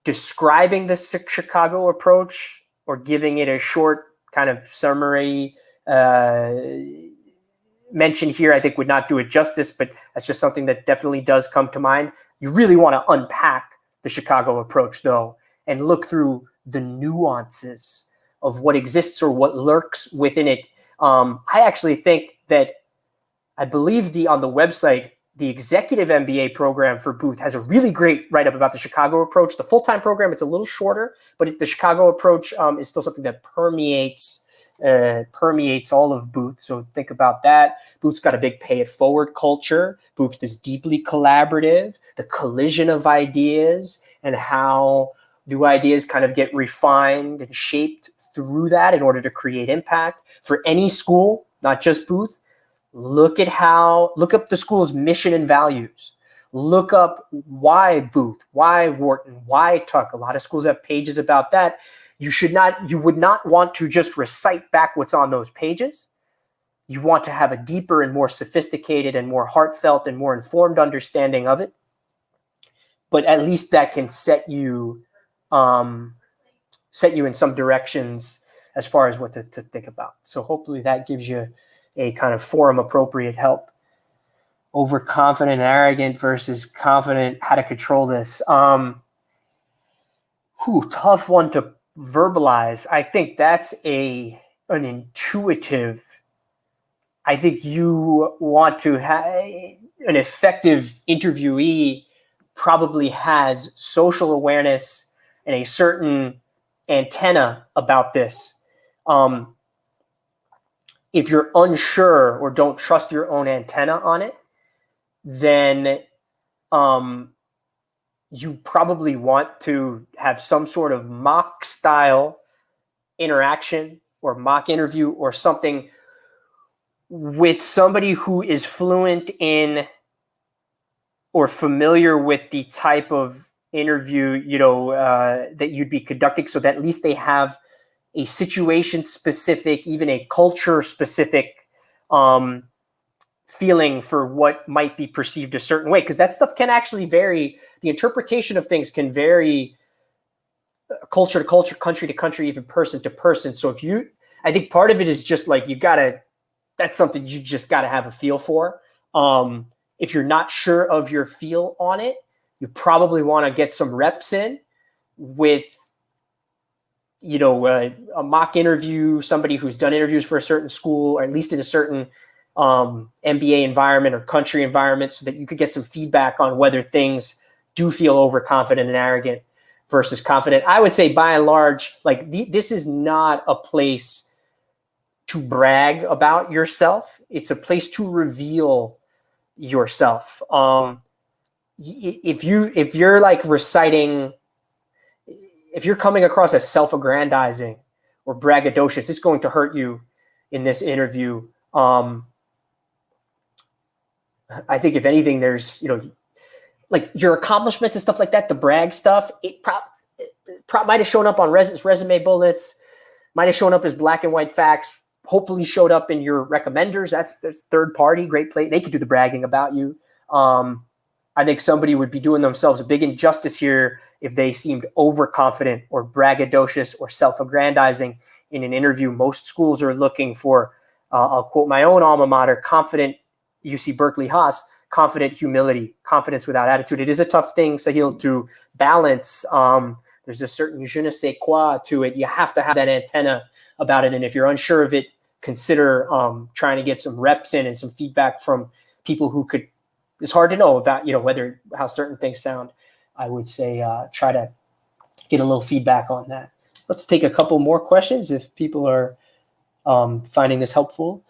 A: Describing the Chicago approach or giving it a short kind of summary mention here, I think would not do it justice, but that's just something that definitely does come to mind. You really want to unpack the Chicago approach, though, and look through the nuances of what exists or what lurks within it. I actually think that I believe on the website, the executive MBA program for Booth has a really great write-up about the Chicago approach. The full-time program, it's a little shorter, but the Chicago approach is still something that permeates all of Booth. So think about that. Booth's got a big pay it forward culture. Booth is deeply collaborative, the collision of ideas and how new ideas kind of get refined and shaped through that in order to create impact. For any school, not just Booth, look up the school's mission and values. Look up why Booth, why Wharton, why Tuck. A lot of schools have pages about that. You would not want to just recite back what's on those pages. You want to have a deeper and more sophisticated and more heartfelt and more informed understanding of it. But at least that can set you in some directions as far as what to think about. So hopefully that gives you a kind of forum appropriate help. Overconfident, arrogant versus confident, how to control this. Tough one to verbalize. I think that's an intuitive. I think you want to have an effective interviewee probably has social awareness and a certain antenna about this. If you're unsure or don't trust your own antenna on it, then you probably want to have some sort of mock style interaction or mock interview or something with somebody who is fluent in or familiar with the type of interview, that you'd be conducting, so that at least they have a situation specific, even a culture specific feeling for what might be perceived a certain way. Because that stuff can actually vary. The interpretation of things can vary culture to culture, country to country, even person to person. So I think part of it is just like, that's something you just got to have a feel for. If you're not sure of your feel on it, you probably want to get some reps in with a mock interview, somebody who's done interviews for a certain school, or at least in a certain MBA environment or country environment, so that you could get some feedback on whether things do feel overconfident and arrogant versus confident. I would say by and large, this is not a place to brag about yourself. It's a place to reveal yourself. If you're like reciting, if you're coming across as self-aggrandizing or braggadocious, it's going to hurt you in this interview. I think if anything, there's, like your accomplishments and stuff like that, the brag stuff, it might have shown up on resume bullets, might have shown up as black and white facts, hopefully showed up in your recommenders. There's third party, great play. They could do the bragging about you. I think somebody would be doing themselves a big injustice here if they seemed overconfident or braggadocious or self-aggrandizing in an interview. Most schools are looking for, I'll quote my own alma mater, confident, UC Berkeley Haas, confident humility, confidence without attitude. It is a tough thing, Sahil, to balance. There's a certain je ne sais quoi to it. You have to have that antenna about it. And if you're unsure of it, consider trying to get some reps in and some feedback from people who could. It's hard to know about, how certain things sound. I would say try to get a little feedback on that. Let's take a couple more questions if people are finding this helpful.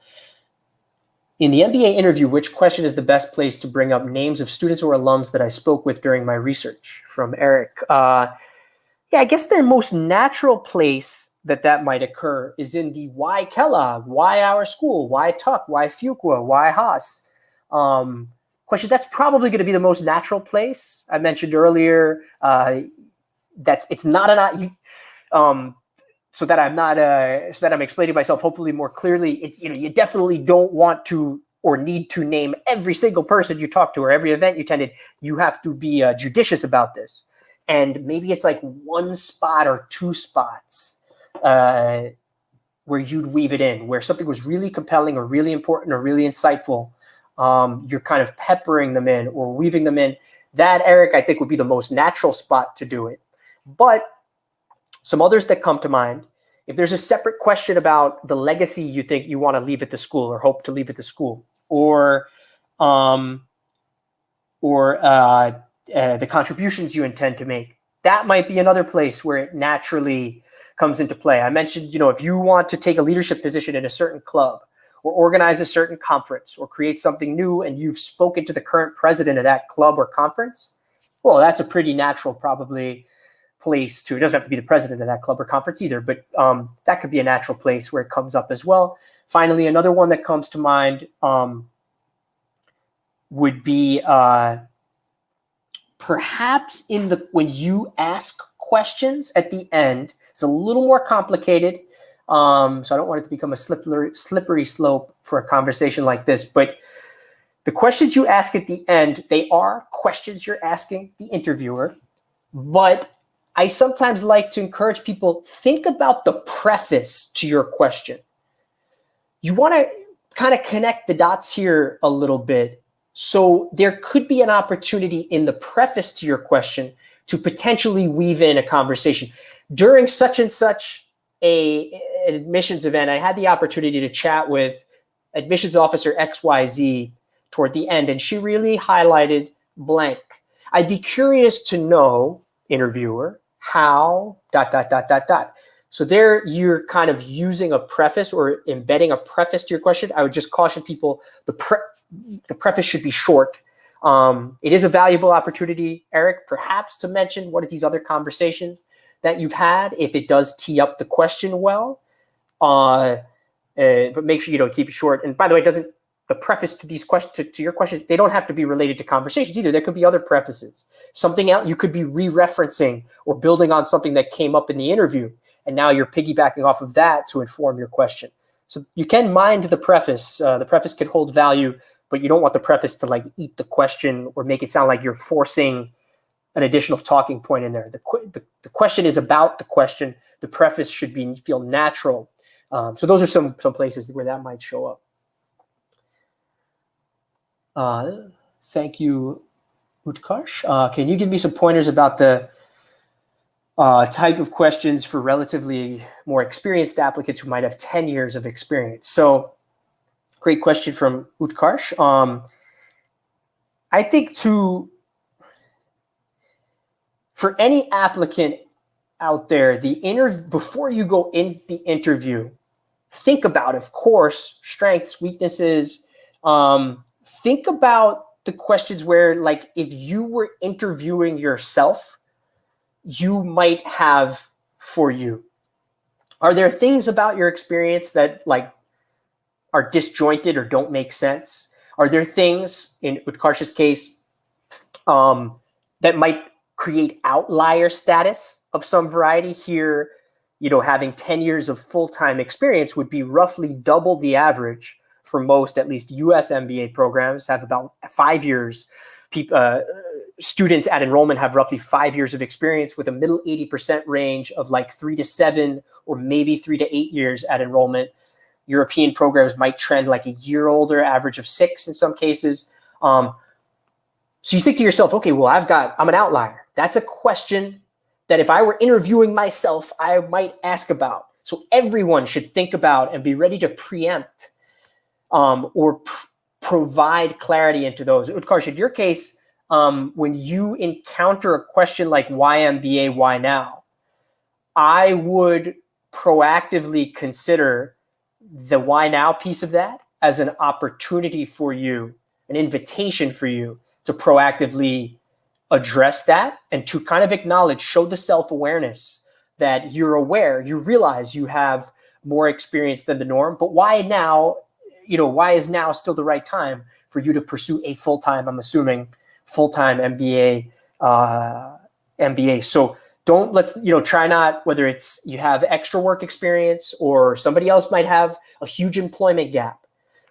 A: In the MBA interview, which question is the best place to bring up names of students or alums that I spoke with during my research? From Eric. Yeah, I guess the most natural place that might occur is in the why Kellogg, why our school, why Tuck, why Fuqua, why Haas question. That's probably going to be the most natural place. I mentioned earlier that it's not so that I'm explaining myself hopefully more clearly. It's, you definitely don't want to or need to name every single person you talk to or every event you attended. You have to be judicious about this. And maybe it's like one spot or two spots where you'd weave it in, where something was really compelling or really important or really insightful. You're kind of peppering them in or weaving them in. That, Eric, I think would be the most natural spot to do it. But some others that come to mind, if there's a separate question about the legacy you think you want to leave at the school or hope to leave at the school, or the contributions you intend to make, that might be another place where it naturally comes into play. I mentioned, if you want to take a leadership position in a certain club or organize a certain conference or create something new and you've spoken to the current president of that club or conference, well, that's a pretty natural probably place to, it doesn't have to be the president of that club or conference either, but that could be a natural place where it comes up as well. Finally, another one that comes to mind would be perhaps when you ask questions at the end. It's a little more complicated, so I don't want it to become a slippery slope for a conversation like this, but the questions you ask at the end, they are questions you're asking the interviewer, but I sometimes like to encourage people, think about the preface to your question. You want to kind of connect the dots here a little bit. So there could be an opportunity in the preface to your question to potentially weave in a conversation. During such and such an admissions event, I had the opportunity to chat with admissions officer XYZ toward the end, and she really highlighted blank. I'd be curious to know, interviewer, how ... So there you're kind of using a preface or embedding a preface to your question. I would just caution people, the preface should be short. It is a valuable opportunity, Eric, perhaps to mention what are these other conversations that you've had if it does tee up the question well. But make sure you don't keep it short. And by the way, the preface to these questions, to your question, they don't have to be related to conversations either. There could be other prefaces. Something else, you could be re-referencing or building on something that came up in the interview, and now you're piggybacking off of that to inform your question. So you can mind the preface. The preface could hold value, but you don't want the preface to like eat the question or make it sound like you're forcing an additional talking point in there. The question is about the question. The preface should feel natural. So those are some places where that might show up. Thank you, Utkarsh. Can you give me some pointers about the type of questions for relatively more experienced applicants who might have 10 years of experience? So great question from Utkarsh. I think for any applicant out there, before you go in the interview, think about, of course, strengths, weaknesses. Think about the questions where, like, if you were interviewing yourself, you might have for you. Are there things about your experience that like are disjointed or don't make sense? Are there things in Utkarsh's case that might create outlier status of some variety? Here, having 10 years of full-time experience would be roughly double the average for most, at least US MBA programs have about 5 years. Students at enrollment have roughly 5 years of experience with a middle 80% range of like 3 to 7 or maybe 3 to 8 years at enrollment. European programs might trend like a year older, average of 6 in some cases. So you think to yourself, okay, well, I'm an outlier. That's a question that if I were interviewing myself, I might ask about. So everyone should think about and be ready to preempt or provide clarity into those. Utkarsh, in your case, when you encounter a question like why MBA, why now, I would proactively consider the why now piece of that as an opportunity for you, an invitation for you to proactively address that and to kind of acknowledge, show the self-awareness that you're aware, you realize you have more experience than the norm, but why now, why is now still the right time for you to pursue a full-time, I'm assuming, full-time MBA, So let's try not, whether it's you have extra work experience or somebody else might have a huge employment gap,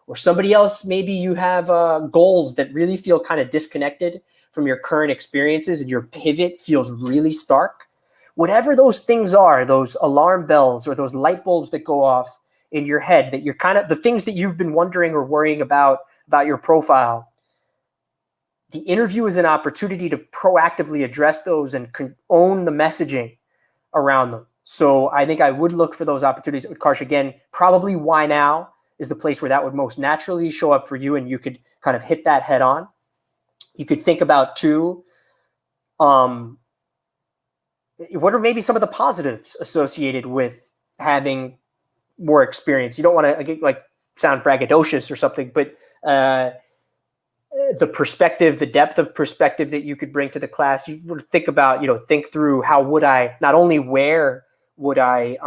A: or somebody else, maybe you have goals that really feel kind of disconnected from your current experiences and your pivot feels really stark. Whatever those things are, those alarm bells or those light bulbs that go off in your head, that you're kind of the things that you've been wondering or worrying about your profile, the interview is an opportunity to proactively address those and own the messaging around them. So I think I would look for those opportunities. Utkarsh, again, probably why now is the place where that would most naturally show up for you, and you could kind of hit that head on. You could think about too, what are maybe some of the positives associated with having more experience? You don't want to sound braggadocious or something, but the perspective, the depth of perspective that you could bring to the class. You would think about, think through how would I, not only where would I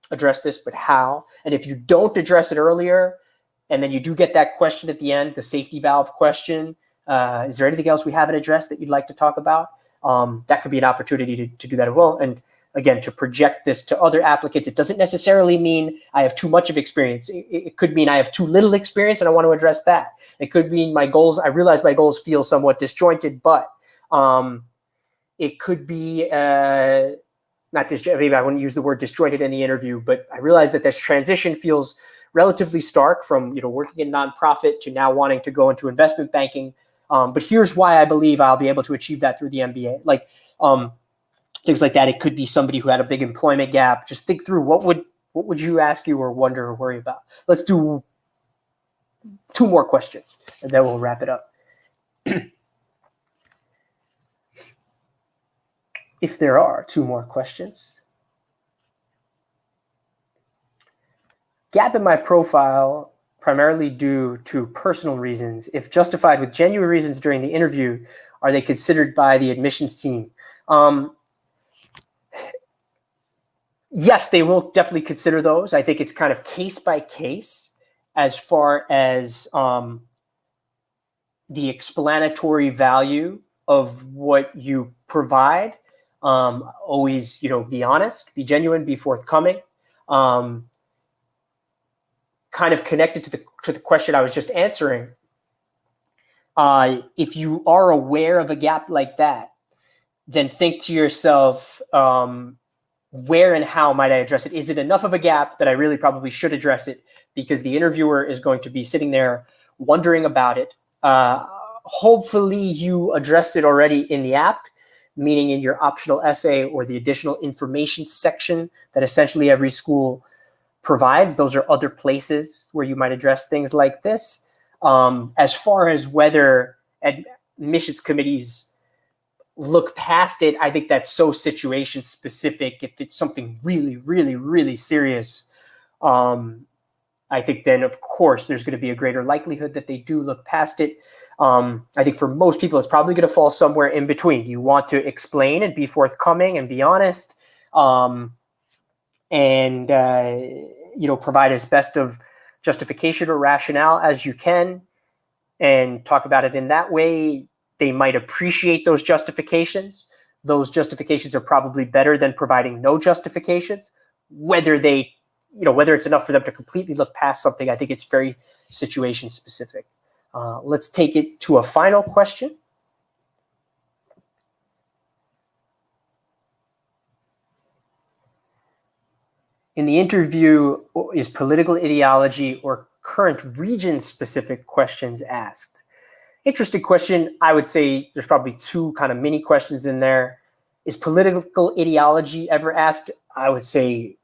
A: address this, but how. And if you don't address it earlier, and then you do get that question at the end, the safety valve question, is there anything else we haven't addressed that you'd like to talk about? That could be an opportunity to do that as well. And again, to project this to other applicants, it doesn't necessarily mean I have too much of experience. It could mean I have too little experience and I want to address that. It could mean my goals, I realize my goals feel somewhat disjointed, but it could be not disjointed, maybe I wouldn't use the word disjointed in the interview, but I realize that this transition feels relatively stark from working in nonprofit to now wanting to go into investment banking. But here's why I believe I'll be able to achieve that through the MBA. Things like that. It could be somebody who had a big employment gap. Just think through what would you ask you or wonder or worry about. Let's do 2 more questions and then we'll wrap it up. If there are 2 more questions. Gap in my profile primarily due to personal reasons. If justified with genuine reasons during the interview, are they considered by the admissions team? Yes, they will definitely consider those. I think it's kind of case by case as far as the explanatory value of what you provide. Always, be honest, be genuine, be forthcoming. Kind of connected to the question I was just answering. If you are aware of a gap like that, then think to yourself, where and how might I address it? Is it enough of a gap that I really probably should address it? Because the interviewer is going to be sitting there wondering about it. Hopefully you addressed it already in the app, meaning in your optional essay or the additional information section that essentially every school provides. Those are other places where you might address things like this. As far as whether admissions committees look past it, I think that's so situation specific. If it's something really, really, really serious, I think then of course there's going to be a greater likelihood that they do look past it. I think for most people, it's probably going to fall somewhere in between. You want to explain and be forthcoming and be honest, and provide as best of justification or rationale as you can, and talk about it in that way. They might appreciate those justifications. Those justifications are probably better than providing no justifications. Whether it's enough for them to completely look past something, I think it's very situation specific. Let's take it to a final question. In the interview, is political ideology or current region-specific questions asked? Interesting question. I would say there's probably 2 kind of mini questions in there. Is political ideology ever asked? I would say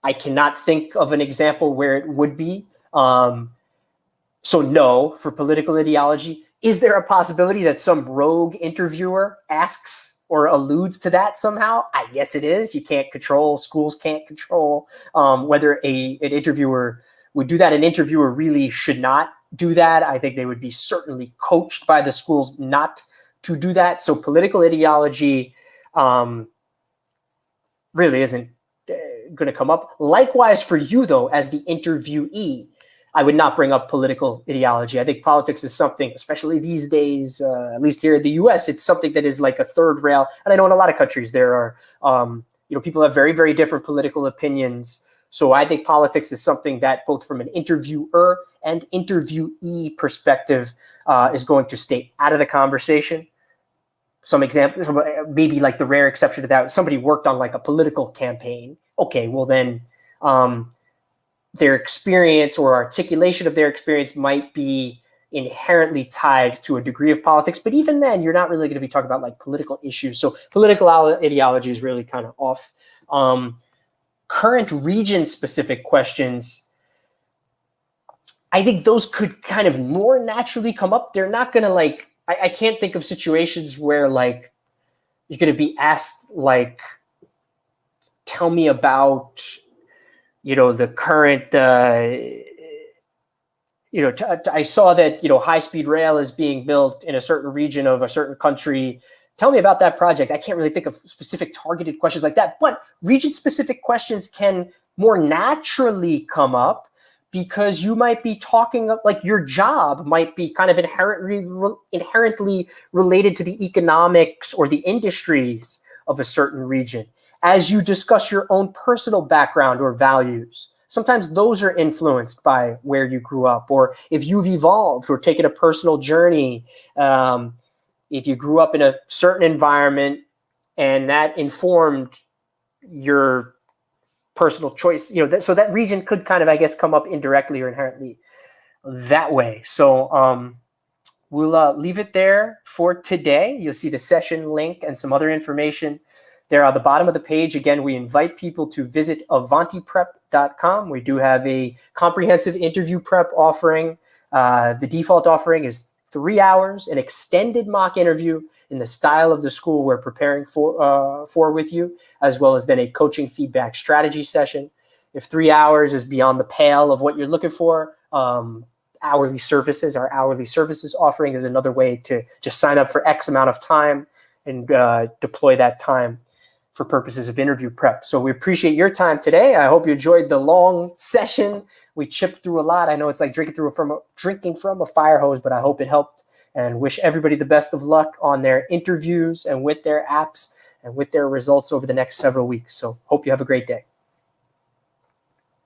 A: I cannot think of an example where it would be. So no, for political ideology. Is there a possibility that some rogue interviewer asks or alludes to that somehow? I guess it is. You can't control, schools can't control whether an interviewer would do that. An interviewer really should not do that. I think they would be certainly coached by the schools not to do that. So political ideology really isn't going to come up. Likewise for you, though, as the interviewee, I would not bring up political ideology. I think politics is something, especially these days, at least here in the US, it's something that is like a third rail. And I know in a lot of countries there are, people have very, very different political opinions. So I think politics is something that both from an interviewer and interviewee perspective is going to stay out of the conversation. Some examples, maybe like the rare exception to that, somebody worked on like a political campaign. Okay, well then their experience or articulation of their experience might be inherently tied to a degree of politics. But even then, you're not really going to be talking about like political issues. So political ideology is really kind of off. Current region-specific questions, I think those could kind of more naturally come up. They're not going to like, I can't think of situations where like you're going to be asked like, tell me about, the current, I saw that, high-speed rail is being built in a certain region of a certain country. Tell me about that project. I can't really think of specific targeted questions like that, but region-specific questions can more naturally come up because you might be talking like your job might be kind of inherently related to the economics or the industries of a certain region. As you discuss your own personal background or values, sometimes those are influenced by where you grew up, or if you've evolved or taken a personal journey. If you grew up in a certain environment and that informed your personal choice, so that region could kind of, I guess, come up indirectly or inherently that way. So we'll leave it there for today. You'll see the session link and some other information there at the bottom of the page. Again, we invite people to visit avantiprep.com. We do have a comprehensive interview prep offering. The default offering is 3 hours, an extended mock interview in the style of the school we're preparing for with you, as well as then a coaching feedback strategy session. If 3 hours is beyond the pale of what you're looking for, hourly services, our hourly services offering is another way to just sign up for X amount of time and deploy that time for purposes of interview prep. So we appreciate your time today. I hope you enjoyed the long session. We chipped through a lot. I know it's like drinking from a fire hose, but I hope it helped, and wish everybody the best of luck on their interviews and with their apps and with their results over the next several weeks. So hope you have a great day.